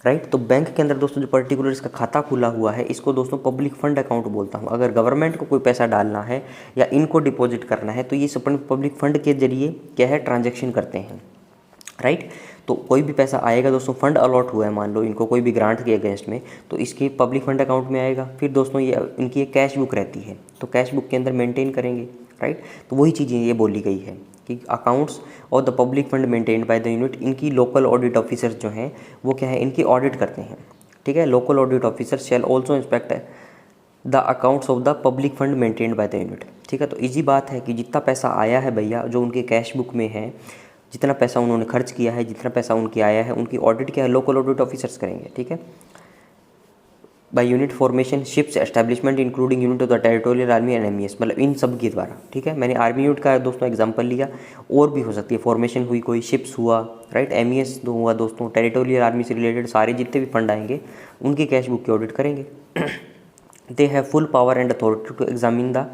राइट। तो बैंक के अंदर दोस्तों जो पर्टिकुलर इसका खाता खुला हुआ है इसको दोस्तों पब्लिक फंड अकाउंट बोलता हूँ। अगर गवर्नमेंट को कोई पैसा डालना है या इनको डिपॉजिट करना है तो ये सब पब्लिक फंड के जरिए क्या है, ट्रांजैक्शन करते हैं, राइट। तो कोई भी पैसा आएगा दोस्तों, फंड अलॉट हुआ है मान लो इनको कोई भी ग्रांट के अगेंस्ट में, तो इसके पब्लिक फंड अकाउंट में आएगा। फिर दोस्तों ये इनकी एक कैश बुक रहती है, तो कैश बुक के अंदर मेंटेन करेंगे, राइट। तो वही चीज़ें ये बोली गई है कि अकाउंट्स और the public fund maintained by the unit, इनकी लोकल ऑडिट ऑफिसर्स जो हैं वो क्या है, इनकी ऑडिट करते हैं, ठीक है। Local audit officers shall also inspect the accounts of the public fund maintained by the unit, ठीक है। तो इजी बात है कि जितना पैसा आया है भैया, जो उनके कैश बुक में है, जितना पैसा उन्होंने खर्च किया है, जितना पैसा उनके आया है, उनकी ऑडिट क्या है, लोकल ऑडिट ऑफिसर्स करेंगे, ठीक है। By unit formation, ships, establishment including unit of the territorial army and MES, मतलब इन सब के द्वारा, ठीक है। मैंने आर्मी यूनिट का दोस्तों एग्जांपल लिया, और भी हो सकती है, फॉर्मेशन हुई, कोई शिप्स हुआ, राइट, एमईएस हुआ दोस्तों, टेरिटोरियल आर्मी से रिलेटेड सारे जितने भी फंड आएंगे उनकी कैश बुक की ऑडिट करेंगे। They have full power and authority to examine the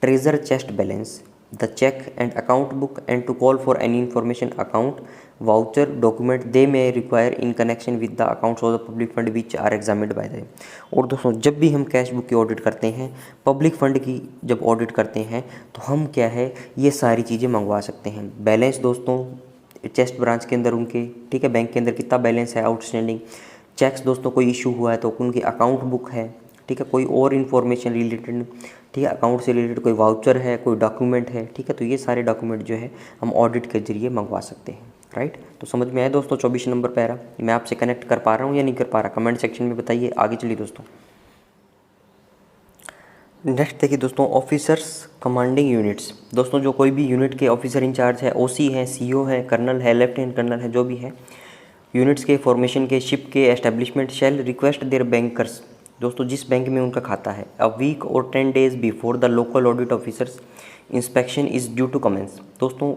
treasure chest balance, the check and account book, and to call for any information, account, voucher, document they may require in connection with the accounts of the public fund which are examined by them। और दोस्तों जब भी हम cash book की audit करते हैं, public fund की जब ऑडिट करते हैं तो हम क्या है, ये सारी चीज़ें मंगवा सकते हैं। बैलेंस दोस्तों चेस्ट ब्रांच के अंदर उनके, ठीक है, बैंक के अंदर कितना बैलेंस है आउटस्टैंडिंग, चेक्स दोस्तों कोई इशू हुआ है तो उनकी अकाउंट बुक है, ठीक है, कोई और इन्फॉर्मेशन रिलेटेड, ठीक है, अकाउंट से रिलेटेड कोई वाउचर है, कोई डॉक्यूमेंट है, ठीक है। तो ये सारे डॉक्यूमेंट जो है हम ऑडिट के जरिए मंगवा सकते हैं, राइट। तो समझ में आया दोस्तों 24 नंबर पैरा, मैं आपसे कनेक्ट कर पा रहा हूँ या नहीं कर पा रहा, कमेंट सेक्शन में बताइए। आगे चलिए दोस्तों, नेक्स्ट देखिए दोस्तों, ऑफिसर्स कमांडिंग यूनिट्स। दोस्तों जो कोई भी यूनिट के ऑफिसर इंचार्ज है, ओसी है, सीओ है, कर्नल है, लेफ्टिनेंट कर्नल है, जो भी है, यूनिट्स के फॉर्मेशन के, शिप के, establishment shall request their bankers, दोस्तों जिस बैंक में उनका खाता है, अ week or 10 days before the local audit officers inspection is due to commence. दोस्तों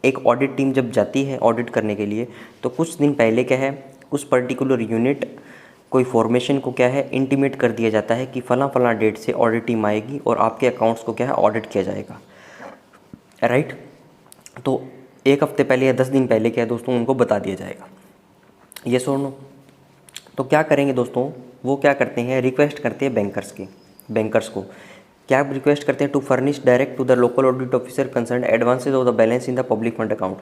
एक ऑडिट टीम जब जाती है ऑडिट करने के लिए तो कुछ दिन पहले क्या है, उस पर्टिकुलर यूनिट कोई फॉर्मेशन को क्या है, इंटीमेट कर दिया जाता है कि फला डेट से ऑडिट टीम आएगी और आपके अकाउंट्स को क्या है, ऑडिट किया जाएगा, राइट। तो एक हफ्ते पहले या 10 दिन पहले क्या है दोस्तों, उनको बता दिया जाएगा, यस और नो। तो क्या करेंगे दोस्तों, वो क्या करते हैं, रिक्वेस्ट करते हैं बैंकर्स को क्या रिक्वेस्ट करते हैं? To furnish direct to the local audit officer concern advances of the balance in the public fund account,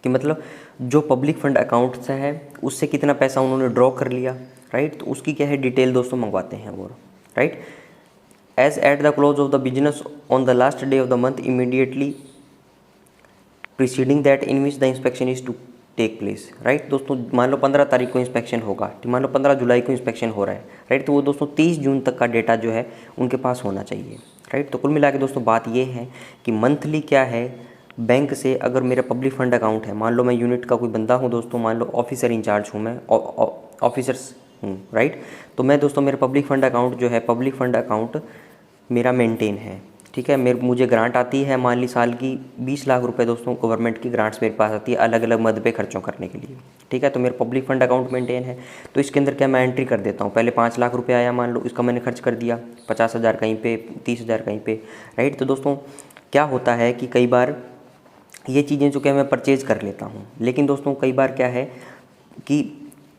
कि मतलब जो पब्लिक फंड अकाउंट से है उससे कितना पैसा उन्होंने ड्रॉ कर लिया, राइट, तो उसकी क्या है डिटेल दोस्तों मंगवाते हैं वो, right. As at the close of the business on the last day of the month immediately preceding that in which the inspection is to take place, right. दोस्तों मान लो 15 तारीख को इंस्पेक्शन होगा, मान लो 15 जुलाई को इंस्पेक्शन हो रहा है, राइट, तो वो दोस्तों 30 जून तक का डेटा जो है उनके पास होना चाहिए, राइट। तो कुल मिला के दोस्तों बात ये है कि मंथली क्या है, बैंक से अगर मेरा पब्लिक फंड अकाउंट है, मान लो मैं यूनिट का कोई बंदा हूँ दोस्तों, मान लो ऑफिसर इंचार्ज हूँ मैं, ऑफिसर्स हूँ, राइट, तो मैं दोस्तों मेरा पब्लिक फंड अकाउंट जो है, पब्लिक फंड अकाउंट मेरा मेंटेन है, ठीक है। मुझे ग्रांट आती है, मान ली साल की 20 लाख रुपए दोस्तों गवर्नमेंट की ग्रांट्स मेरे पास आती है अलग अलग मद पे खर्चों करने के लिए, ठीक है। तो मेरा पब्लिक फंड अकाउंट मेंटेन है, तो इसके अंदर क्या मैं एंट्री कर देता हूँ, पहले 5 लाख रुपए आया मान लो, इसका मैंने खर्च कर दिया, 50,000 कहीं पे, 30,000 कहीं पे, राइट। तो दोस्तों क्या होता है कि कई बार ये चीज़ें जो क्या मैं परचेज कर लेता हूँ, लेकिन दोस्तों कई बार क्या है कि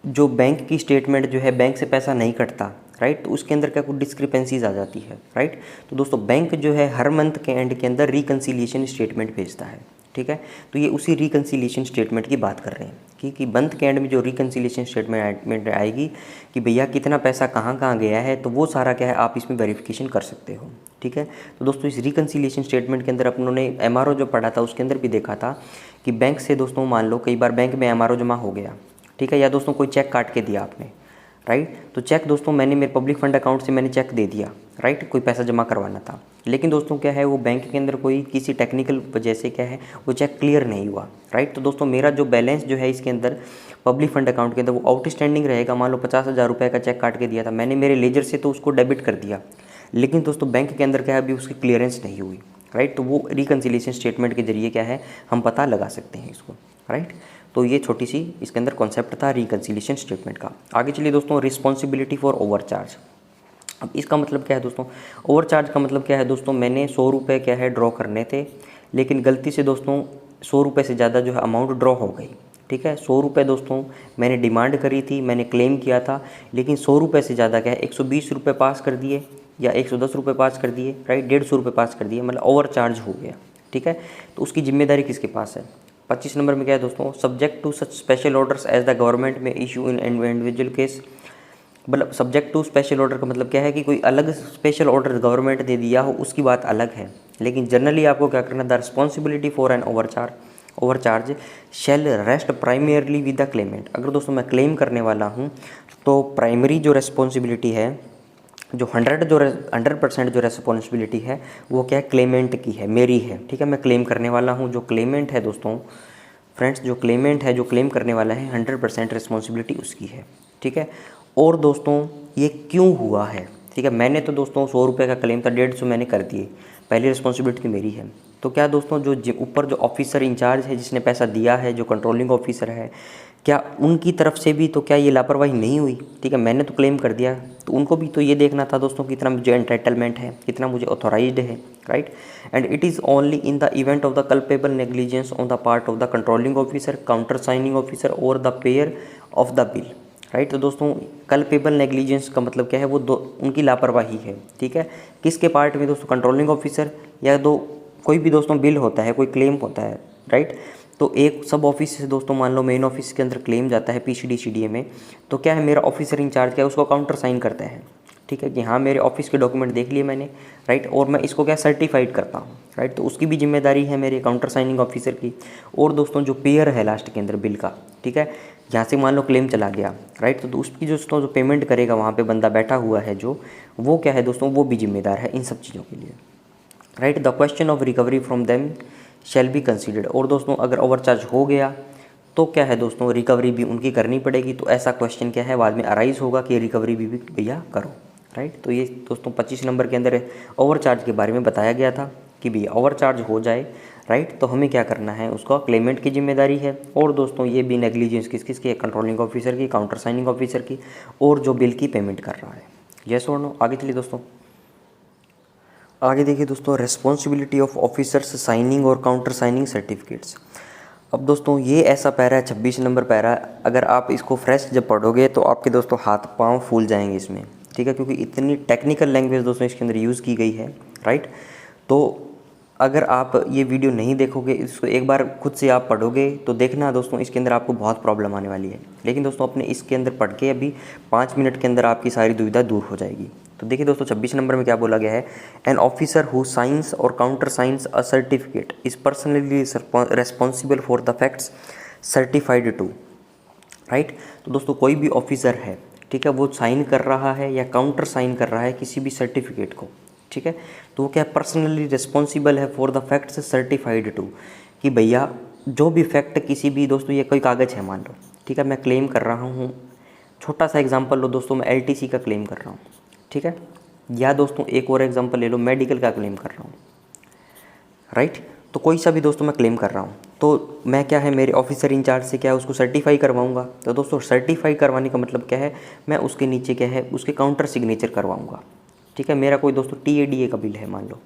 जो बैंक की स्टेटमेंट जो है, बैंक से पैसा नहीं कटता, राइट, तो उसके अंदर क्या कुछ डिस्क्रिपेंसीज आ जाती है, राइट। तो दोस्तों बैंक जो है हर मंथ के एंड के अंदर रिकन्सिलिएशन स्टेटमेंट भेजता है, ठीक है। तो ये उसी रिकन्सिलिएशन स्टेटमेंट की बात कर रहे हैं कि मंथ के एंड में जो रिकन्सिलिएशन स्टेटमेंट आएगी कि भैया कितना पैसा कहाँ कहाँ गया है, तो वो सारा क्या है आप इसमें वेरिफिकेशन कर सकते हो, ठीक है। तो दोस्तों इस रिकन्सिलिएशन स्टेटमेंट के अंदर अपनों ने एमआरओ जो पढ़ा था उसके अंदर भी देखा था कि बैंक से दोस्तों मान लो कई बार बैंक में एमआरओ जमा हो गया, ठीक है, या दोस्तों कोई चेक काट के दिया आपने, राइट, तो चेक दोस्तों मैंने मेरे पब्लिक फंड अकाउंट से मैंने चेक दे दिया, राइट, कोई पैसा जमा करवाना था, लेकिन दोस्तों क्या है वो बैंक के अंदर कोई किसी टेक्निकल वजह से क्या है वो चेक क्लियर नहीं हुआ, राइट। तो दोस्तों मेरा जो बैलेंस जो है इसके अंदर पब्लिक फंड अकाउंट के अंदर वो आउटस्टैंडिंग रहेगा। मान लो 50,000 रुपये का चेक काट के दिया था मैंने, मेरे लेजर से तो उसको डेबिट कर दिया, लेकिन दोस्तों बैंक के अंदर क्या है अभी उसकी क्लियरेंस नहीं हुई, राइट। तो वो रिकन्सिलिएशन स्टेटमेंट के जरिए क्या है हम पता लगा सकते हैं इसको, राइट। तो ये छोटी सी इसके अंदर कॉन्सेप्ट था रिकन्सिलिएशन स्टेटमेंट का। आगे चलिए दोस्तों, रिस्पॉन्सिबिलिटी फॉर ओवरचार्ज। अब इसका मतलब क्या है दोस्तों, ओवरचार्ज का मतलब क्या है दोस्तों, मैंने 100 रुपये क्या है ड्रॉ करने थे, लेकिन गलती से दोस्तों 100 रुपये से ज़्यादा जो है अमाउंट ड्रॉ हो गई, ठीक है। 100 रुपये दोस्तों मैंने डिमांड करी थी, मैंने क्लेम किया था, लेकिन 100 रुपये से ज़्यादा क्या है 120 रुपये पास कर दिए या 110 रुपये पास कर दिए, राइट, 150 रुपये पास कर दिए, मतलब ओवरचार्ज हो गया, ठीक है। तो उसकी जिम्मेदारी किसके पास है? 25 नंबर में क्या है दोस्तों, subject to such special orders as the government may issue in individual case. मतलब सब्जेक्ट टू स्पेशल ऑर्डर का मतलब क्या है कि कोई अलग स्पेशल ऑर्डर गवर्नमेंट दे दिया हो उसकी बात अलग है, लेकिन जनरली आपको क्या करना, the responsibility for an overcharge shall rest primarily with the claimant. अगर दोस्तों मैं क्लेम करने वाला हूँ तो प्राइमरी जो रिस्पॉन्सिबिलिटी है, जो 100% जो रिस्पॉन्सिबिलिटी है वो क्या है क्लेमेंट की है, मेरी है, ठीक है। मैं क्लेम करने वाला हूँ, जो क्लेमेंट है दोस्तों फ्रेंड्स, जो क्लेमेंट है जो क्लेम करने वाला है 100% रिस्पॉन्सिबिलिटी उसकी है, ठीक है। और दोस्तों ये क्यों हुआ है, ठीक है, मैंने तो दोस्तों 100 रुपये का क्लेम था 150 मैंने कर दिए, पहली रिस्पॉन्सिबिलिटी मेरी है। तो क्या दोस्तों जो ऊपर जो ऑफिसर इंचार्ज है जिसने पैसा दिया है, जो कंट्रोलिंग ऑफिसर है, क्या उनकी तरफ से भी तो क्या ये लापरवाही नहीं हुई, ठीक है। मैंने तो क्लेम कर दिया, तो उनको भी तो ये देखना था दोस्तों कितना मुझे एंटाइटलमेंट है, कितना मुझे ऑथोराइज्ड है, right. And it is only in the event of the culpable negligence on the part of the controlling officer, counter signing officer or the payer of the bill, right. तो दोस्तों culpable negligence का मतलब क्या है, वो उनकी लापरवाही है, ठीक है। किसके पार्ट में दोस्तों, कंट्रोलिंग ऑफिसर या कोई भी दोस्तों बिल होता है, कोई क्लेम होता है, राइट। तो एक सब ऑफिस से दोस्तों मान लो मेन ऑफिस के अंदर क्लेम जाता है पीसीडी सीडीए में, तो क्या है मेरा ऑफिसर इंचार्ज क्या है उसको काउंटर साइन करता है, ठीक है, कि हाँ मेरे ऑफिस के डॉक्यूमेंट देख लिए मैंने, राइट, और मैं इसको क्या सर्टिफाइड करता हूँ, राइट। तो उसकी भी जिम्मेदारी है मेरे काउंटर साइनिंग ऑफिसर की। और दोस्तों जो पेयर है लास्ट के अंदर बिल का, ठीक है, यहाँ से मान लो क्लेम चला गया, राइट, तो उसकी दोस्तों जो पेमेंट करेगा वहाँ पे बंदा बैठा हुआ है जो, वो क्या है दोस्तों वो भी जिम्मेदार है इन सब चीज़ों के लिए, right. The question of recovery from them shall be considered. और दोस्तों अगर ओवरचार्ज हो गया तो क्या है दोस्तों रिकवरी भी उनकी करनी पड़ेगी। तो ऐसा क्वेश्चन क्या है बाद में अराइज होगा कि रिकवरी भी भैया करो, राइट। तो ये दोस्तों 25 नंबर के अंदर ओवरचार्ज के बारे में बताया गया था कि भैया ओवरचार्ज हो जाए, राइट, तो हमें क्या करना है, उसका क्लेमेंट की जिम्मेदारी है। और दोस्तों ये भी नेग्लिजेंस किसकी है, कंट्रोलिंग ऑफिसर की, काउंटर साइनिंग ऑफिसर की, और जो बिल की पेमेंट कर रहा है। Yes or no. आगे चलिए दोस्तों, आगे देखिए दोस्तों, रिस्पॉन्सिबिलिटी ऑफ ऑफिसर्स साइनिंग और काउंटर साइनिंग सर्टिफिकेट्स। अब दोस्तों ये ऐसा पैरा है 26 नंबर पैरा, अगर आप इसको फ्रेश जब पढ़ोगे तो आपके दोस्तों हाथ पाँव फूल जाएंगे इसमें, ठीक है, क्योंकि इतनी टेक्निकल लैंग्वेज दोस्तों इसके अंदर यूज़ की गई है, राइट। तो अगर आप ये वीडियो नहीं देखोगे, इसको एक बार खुद से आप पढ़ोगे तो देखना दोस्तों इसके अंदर आपको बहुत प्रॉब्लम आने वाली है। लेकिन दोस्तों अपने इसके अंदर पढ़ के अभी 5 मिनट के अंदर आपकी सारी दुविधा दूर हो जाएगी। तो देखिए दोस्तों 26 नंबर में क्या बोला गया है, an officer who signs or countersigns a certificate is personally responsible for the facts certified to, right. तो दोस्तों कोई भी ऑफिसर है, ठीक है, वो साइन कर रहा है या काउंटर साइन कर रहा है किसी भी सर्टिफिकेट को, ठीक है, तो वो क्या पर्सनली रिस्पॉन्सिबल है for the facts certified to, कि भैया जो भी फैक्ट किसी भी दोस्तों, ये कोई कागज़ है मान लो, ठीक है, मैं क्लेम कर रहा हूँ, छोटा सा एग्जांपल लो दोस्तों, मैं एलटीसी का क्लेम कर रहा हूँ, ठीक है, या दोस्तों एक और एग्जांपल ले लो, मेडिकल का क्लेम कर रहा हूँ, राइट। तो कोई सा भी दोस्तों मैं क्लेम कर रहा हूँ, तो मैं क्या है, मेरे ऑफिसर इंचार्ज से क्या है उसको सर्टिफाई करवाऊँगा। तो दोस्तों सर्टिफाई करवाने का मतलब क्या है, मैं उसके नीचे क्या है उसके काउंटर सिग्नेचर करवाऊँगा, ठीक है। मेरा कोई दोस्तों टीएडीए का बिल है मान लो,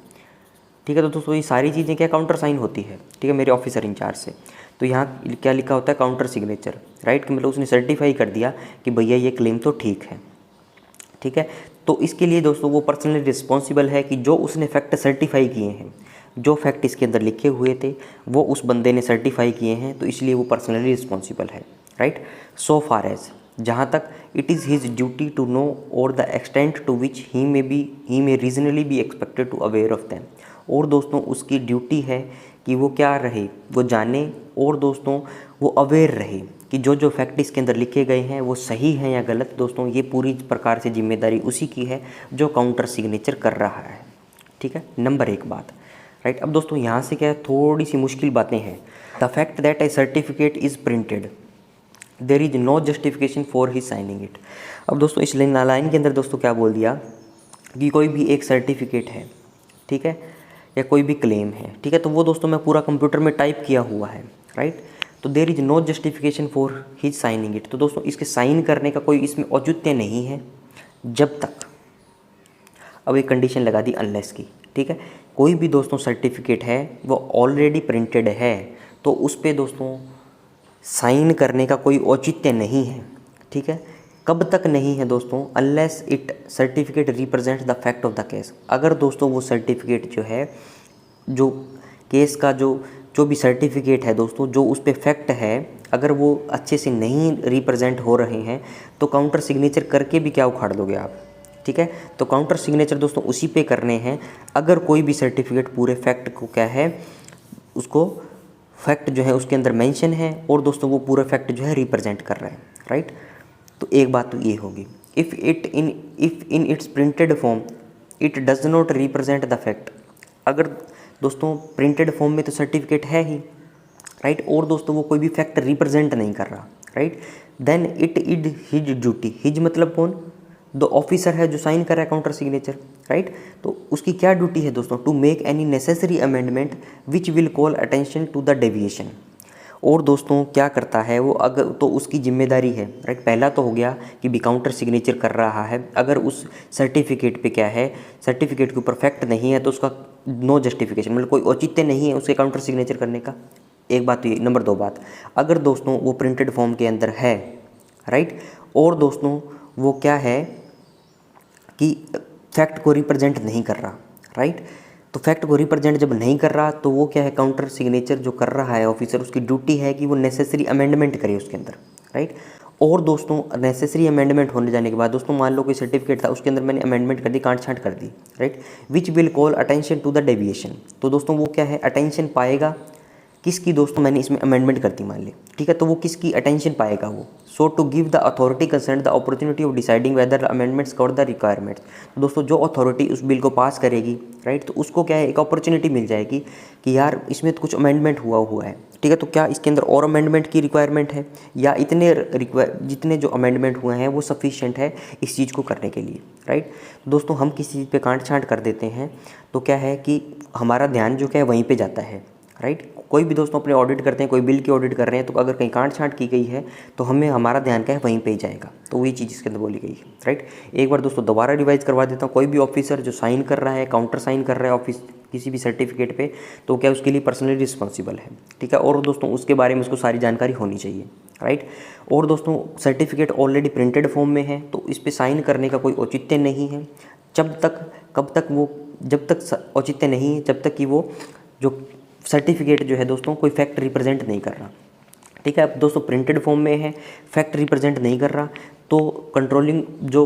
ठीक है, तो दोस्तों ये सारी चीज़ें क्या काउंटर साइन होती है, ठीक है, मेरे ऑफिसर इंचार्ज से। तो यहाँ क्या लिखा होता है, काउंटर सिग्नेचर, राइट, कि मतलब उसने सर्टिफाई कर दिया कि भैया ये क्लेम तो ठीक है, ठीक है। तो इसके लिए दोस्तों वो पर्सनली रिस्पॉन्सिबल है कि जो उसने फैक्ट सर्टिफाई किए हैं, जो फैक्ट इसके अंदर लिखे हुए थे वो उस बंदे ने सर्टिफाई किए हैं, तो इसलिए वो पर्सनली रिस्पॉन्सिबल है, राइट। सो फार एज, जहाँ तक it is his duty to know or the extent to which he may reasonably be expected to aware of them. और दोस्तों उसकी ड्यूटी है कि वो क्या रहे, वो जाने, और दोस्तों वो अवेयर रहे कि जो जो फैक्ट इसके अंदर लिखे गए हैं वो सही हैं या गलत। दोस्तों ये पूरी प्रकार से जिम्मेदारी उसी की है जो काउंटर सिग्नेचर कर रहा है, ठीक है, नंबर 1 बात, राइट। अब दोस्तों यहाँ से क्या है, थोड़ी सी मुश्किल बातें हैं। The fact that a certificate is printed there is no justification for he signing it. अब दोस्तों इस लाइन के अंदर दोस्तों क्या बोल दिया कि कोई भी एक सर्टिफिकेट है, ठीक है, या कोई भी क्लेम है, ठीक है, तो वो दोस्तों मैं पूरा कंप्यूटर में टाइप किया हुआ है, राइट। तो there is no justification for he signing it. तो दोस्तों इसके साइन करने का कोई इसमें औचित्य नहीं है जब तक, अब एक कंडीशन लगा दी अनलेस की, ठीक है, कोई भी दोस्तों सर्टिफिकेट है वो ऑलरेडी प्रिंटेड है तो उस पर दोस्तों साइन करने का कोई औचित्य नहीं है, ठीक है। कब तक नहीं है दोस्तों, unless it certificate represent the fact of the case. अगर दोस्तों वो सर्टिफिकेट जो है, जो केस का जो भी सर्टिफिकेट है दोस्तों, जो उस पर फैक्ट है, अगर वो अच्छे से नहीं रिप्रेजेंट हो रहे हैं तो काउंटर सिग्नेचर करके भी क्या उखाड़ दोगे आप, ठीक है। तो काउंटर सिग्नेचर दोस्तों उसी पे करने हैं अगर कोई भी सर्टिफिकेट पूरे फैक्ट को क्या है, उसको फैक्ट जो है उसके अंदर मेंशन है और दोस्तों वो पूरा फैक्ट जो है रिप्रेजेंट कर रहा है, राइट। तो एक बात तो ये होगी, if in its printed form it does not represent the fact. अगर दोस्तों प्रिंटेड फॉर्म में तो सर्टिफिकेट है ही, राइट, और दोस्तों वो कोई भी फैक्ट रिप्रेजेंट नहीं कर रहा, right, then it is his duty. His मतलब कौन, द ऑफिसर है जो साइन कर रहा है काउंटर सिग्नेचर, राइट। तो उसकी क्या ड्यूटी है दोस्तों, to make any necessary amendment which will call attention to the deviation. और दोस्तों क्या करता है वो, अगर तो उसकी जिम्मेदारी है, राइट। पहला तो हो गया कि भी काउंटर सिग्नेचर कर रहा है, अगर उस सर्टिफिकेट पे क्या है, सर्टिफिकेट के ऊपर फैक्ट नहीं है तो उसका नो जस्टिफिकेशन, मतलब कोई औचित्य नहीं है उसके काउंटर सिग्नेचर करने का। एक बात तो ये। नंबर 2 बात, अगर दोस्तों वो प्रिंटेड फॉर्म के अंदर है, राइट, और दोस्तों वो क्या है कि फैक्ट को रिप्रेजेंट नहीं कर रहा, राइट। तो फैक्ट को रिप्रेजेंट जब नहीं कर रहा तो वो क्या है, काउंटर सिग्नेचर जो कर रहा है ऑफिसर, उसकी ड्यूटी है कि वो नेसेसरी अमेंडमेंट करे उसके अंदर, राइट। और दोस्तों नेसेसरी अमेंडमेंट होने जाने के बाद दोस्तों मान लो कोई सर्टिफिकेट था उसके अंदर मैंने अमेंडमेंट कर दी, काट छांट कर दी, right, which will call attention to the deviation. तो दोस्तों वो क्या है, अटेंशन पाएगा किसकी दोस्तों, मैंने इसमें अमेंडमेंट कर दी मान ली, ठीक है, तो वो किसकी अटेंशन पाएगा वो, so to give the authority concern the opportunity of deciding whether amendments cover the requirements. तो दोस्तों जो अथॉरिटी उस बिल को पास करेगी, राइट, तो उसको क्या है, एक अपॉर्चुनिटी मिल जाएगी कि यार इसमें तो कुछ अमेंडमेंट हुआ है, ठीक है, तो क्या इसके अंदर और अमेंडमेंट की रिक्वायरमेंट है या जितने जो अमेंडमेंट हुए हैं वो सफिशिएंट है इस चीज़ को करने के लिए, राइट। दोस्तों हम किसी चीज़ पे काट छांट कर देते हैं तो क्या है कि हमारा ध्यान जो क्या है वहीं पे जाता है, राइट। कोई भी दोस्तों अपने ऑडिट करते हैं, कोई बिल की ऑडिट कर रहे हैं, तो अगर कहीं काट छांट की गई है तो हमारा ध्यान क्या है वहीं पे ही जाएगा। तो वही चीज़ इसके अंदर बोली गई है, राइट। एक बार दोस्तों दोबारा रिवाइज करवा देता हूँ, कोई भी ऑफिसर जो साइन कर रहा है, काउंटर साइन कर रहा है ऑफिस किसी भी सर्टिफिकेट पे, तो क्या उसके लिए पर्सनली रिस्पॉन्सिबल है, ठीक है। और दोस्तों उसके बारे में उसको सारी जानकारी होनी चाहिए, राइट। और दोस्तों सर्टिफिकेट ऑलरेडी प्रिंटेड फॉर्म में है तो इस पर साइन करने का कोई औचित्य नहीं है जब तक औचित्य नहीं है जब तक कि वो जो सर्टिफिकेट जो है दोस्तों कोई फैक्ट रिप्रेजेंट नहीं कर रहा। ठीक है, अब दोस्तों प्रिंटेड फॉर्म में है, फैक्ट रिप्रेजेंट नहीं कर रहा, तो कंट्रोलिंग जो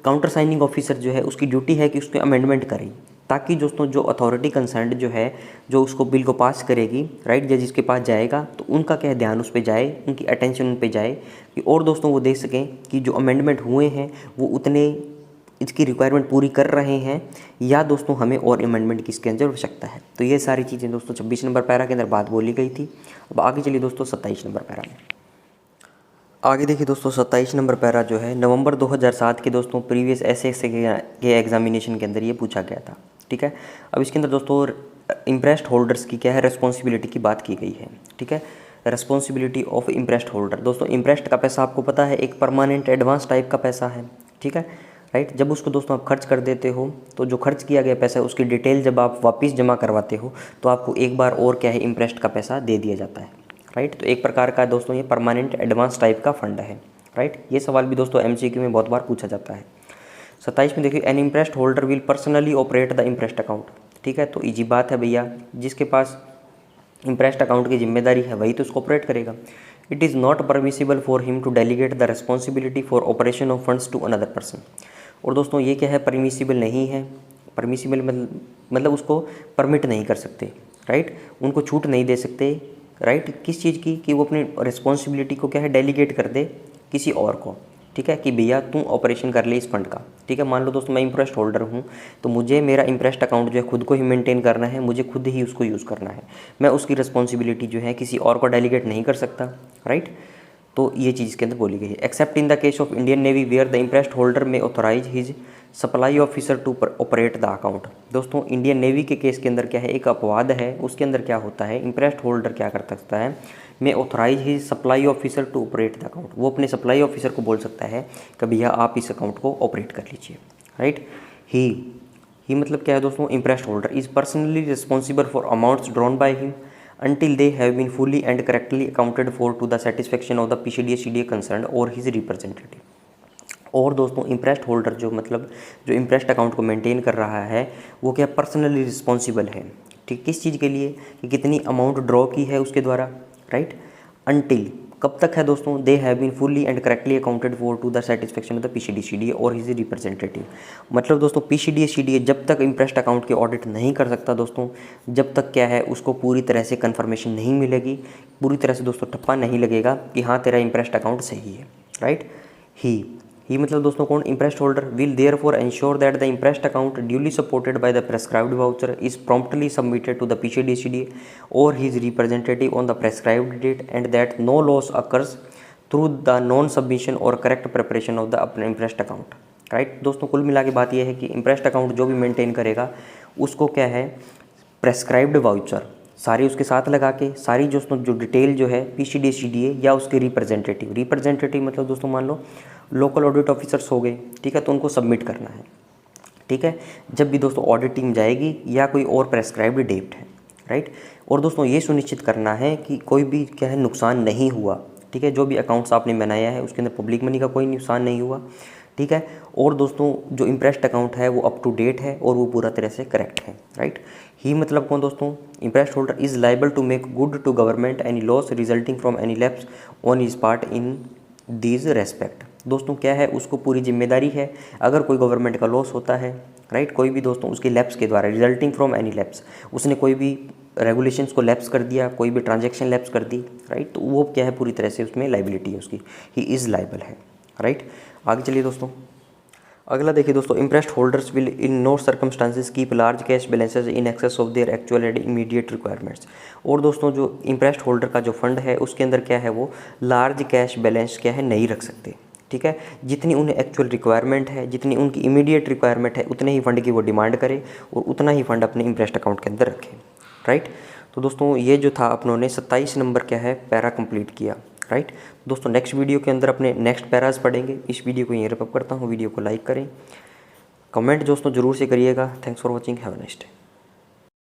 काउंटर साइनिंग ऑफिसर जो है उसकी ड्यूटी है कि उसके अमेंडमेंट करें, ताकि दोस्तों जो अथॉरिटी कंसर्न्ड जो है जो उसको बिल को पास करेगी, राइट, जज के पास जाएगा तो उनका क्या ध्यान उस पर जाए, उनकी अटेंशन उन पर जाए कि और दोस्तों वो देख सकें कि जो अमेंडमेंट हुए हैं वो उतने इसकी रिक्वायरमेंट पूरी कर रहे हैं या दोस्तों हमें और अमेंडमेंट की इसके अंदर आवश्यकता है। तो ये सारी चीज़ें दोस्तों 26 नंबर पैरा के अंदर बात बोली गई थी। अब आगे चलिए दोस्तों 27 नंबर पैरा में। आगे देखिए दोस्तों 27 नंबर पैरा जो है नवंबर 2007 के दोस्तों प्रीवियस एसएससी के एग्जामिनेशन के अंदर ये पूछा गया था। ठीक है, अब इसके अंदर दोस्तों इम्प्रेस्ड होल्डर्स की क्या है रिस्पॉन्सिबिलिटी की बात की गई है। ठीक है, रिस्पॉन्सिबिलिटी ऑफ इम्प्रेस्ड होल्डर। दोस्तों इम्प्रेस्ड का पैसा आपको पता है एक परमानेंट एडवांस टाइप का पैसा है। ठीक है, राइट, जब उसको दोस्तों आप खर्च कर देते हो तो जो खर्च किया गया पैसा है उसकी डिटेल जब आप वापस जमा करवाते हो तो आपको एक बार और क्या है इम्प्रेस्ड का पैसा दे दिया जाता है। राइट, तो एक प्रकार का दोस्तों ये परमानेंट एडवांस टाइप का फंड है। राइट, ये सवाल भी दोस्तों एमसीक्यू में बहुत बार पूछा जाता है। 27 में देखिए an imprest holder will personally operate the imprest account. ठीक है, तो इजी बात है भैया, जिसके पास इम्प्रेस्ड अकाउंट की जिम्मेदारी है वही तो उसको ऑपरेट करेगा। It is not permissible for him to delegate the responsibility for operation of funds to another person. और दोस्तों ये क्या है, परमिसिबल नहीं है। परमिसिबल मतलब उसको परमिट नहीं कर सकते, राइट, उनको छूट नहीं दे सकते, राइट, किस चीज़ की, कि वो अपनी रिस्पॉन्सिबिलिटी को क्या है डेलीगेट कर दे किसी और को। ठीक है, कि भैया तू ऑपरेशन कर ले इस फंड का। ठीक है, मान लो दोस्तों मैं इम्प्रेस्ड होल्डर हूँ तो मुझे मेरा इम्प्रेस्ड अकाउंट जो है खुद को ही मेंटेन करना है, मुझे खुद ही उसको यूज़ करना है, मैं उसकी रिस्पॉन्सिबिलिटी जो है किसी और को डेलीगेट नहीं कर सकता। राइट, तो ये चीज़ के अंदर बोली गई है। Except in the case of Indian navy where the impressed holder may authorise his supply officer to operate the account. दोस्तों इंडियन नेवी के केस के अंदर क्या है, एक अपवाद है, उसके अंदर क्या होता है, इम्प्रेस्ड होल्डर क्या कर सकता है, मैं authorise his supply officer to operate the account. वो अपने सप्लाई ऑफिसर को बोल सकता है कि भैया आप इस अकाउंट को ऑपरेट कर लीजिए। राइट, ही मतलब क्या है दोस्तों, imprest holder is personally responsible for amounts drawn by him until they have been fully and correctly accounted for to the satisfaction of the PCDA CDA concerned or his representative। और दोस्तों imprest holder जो मतलब जो impressed account को maintain कर रहा है वो क्या पर्सनली रिस्पॉन्सिबल है। ठीक, किस चीज़ के लिए, कि कितनी अमाउंट ड्रॉ की है उसके द्वारा। राइट, अनटिल कब तक है दोस्तों, they have been fully and correctly accounted for to the satisfaction of the PCDA CDA or his representative. मतलब दोस्तों PCDA CDA जब तक इम्प्रेस्ड अकाउंट की ऑडिट नहीं कर सकता दोस्तों, जब तक क्या है उसको पूरी तरह से कन्फर्मेशन नहीं मिलेगी, पूरी तरह से दोस्तों ठप्पा नहीं लगेगा कि हाँ तेरा इम्प्रेस्ड अकाउंट सही है। राइट, ही मतलब दोस्तों कौन, imprest holder will therefore ensure that the imprest account duly supported by the prescribed voucher is promptly submitted to the PCDA CDA or his representative on the prescribed date and that no loss occurs through the non submission or correct preparation of the अपने imprest account. Right, दोस्तों कुल मिला के बात यह है कि impressed account जो भी मेंटेन करेगा उसको क्या है प्रेस्क्राइब्ड वाउचर सारी उसके साथ लगा के सारी जो डिटेल जो है PCDA CDA या उसके रिप्रेजेंटेटिव मतलब दोस्तों मान लो लोकल ऑडिट ऑफिसर्स हो गए। ठीक है, तो उनको सबमिट करना है। ठीक है, जब भी दोस्तों ऑडिट टीम जाएगी या कोई और प्रेस्क्राइब्ड डेट है। राइट, और दोस्तों ये सुनिश्चित करना है कि कोई भी क्या है नुकसान नहीं हुआ। ठीक है, जो भी अकाउंट्स आपने बनाया है उसके अंदर पब्लिक मनी का कोई नुकसान नहीं हुआ। ठीक है, और दोस्तों जो इम्प्रेस्ड अकाउंट है वो अप टू डेट है और वो पूरा तरह से करेक्ट है। राइट, ही मतलब कौन दोस्तों, imprest holder is liable to make good to government any loss resulting from any lapse on his part in these respect. दोस्तों क्या है उसको पूरी जिम्मेदारी है अगर कोई गवर्नमेंट का लॉस होता है। राइट, कोई भी दोस्तों उसके लैप्स के द्वारा रिजल्टिंग फ्रॉम एनी लैप्स, उसने कोई भी रेगुलेशंस को लैप्स कर दिया, कोई भी ट्रांजैक्शन लैप्स कर दी। राइट, तो वो क्या है पूरी तरह से उसमें लाइबिलिटी है उसकी, ही इज़ लाइबल है। राइट, आगे चलिए दोस्तों अगला देखिए दोस्तों, imprest holders will in no circumstances keep large cash balances in excess of their actual and immediate requirements. और दोस्तों जो इम्प्रेस्ड होल्डर का जो फंड है उसके अंदर क्या है वो लार्ज कैश बैलेंस क्या है नहीं रख सकते। ठीक है, जितनी उन्हें एक्चुअल रिक्वायरमेंट है, जितनी उनकी इमीडिएट रिक्वायरमेंट है उतने ही फंड की वो डिमांड करे और उतना ही फंड अपने इम्प्रेस्ड अकाउंट के अंदर रखें। राइट, तो दोस्तों ये जो था अपनों ने 27 नंबर क्या है पैरा कंप्लीट किया। राइट, दोस्तों नेक्स्ट वीडियो के अंदर अपने नेक्स्ट पैराज पढ़ेंगे। इस वीडियो को यहीं रैप अप करता हूँ। वीडियो को लाइक करें, कमेंट दोस्तों जरूर से करिएगा। Thanks for watching, have a nice day.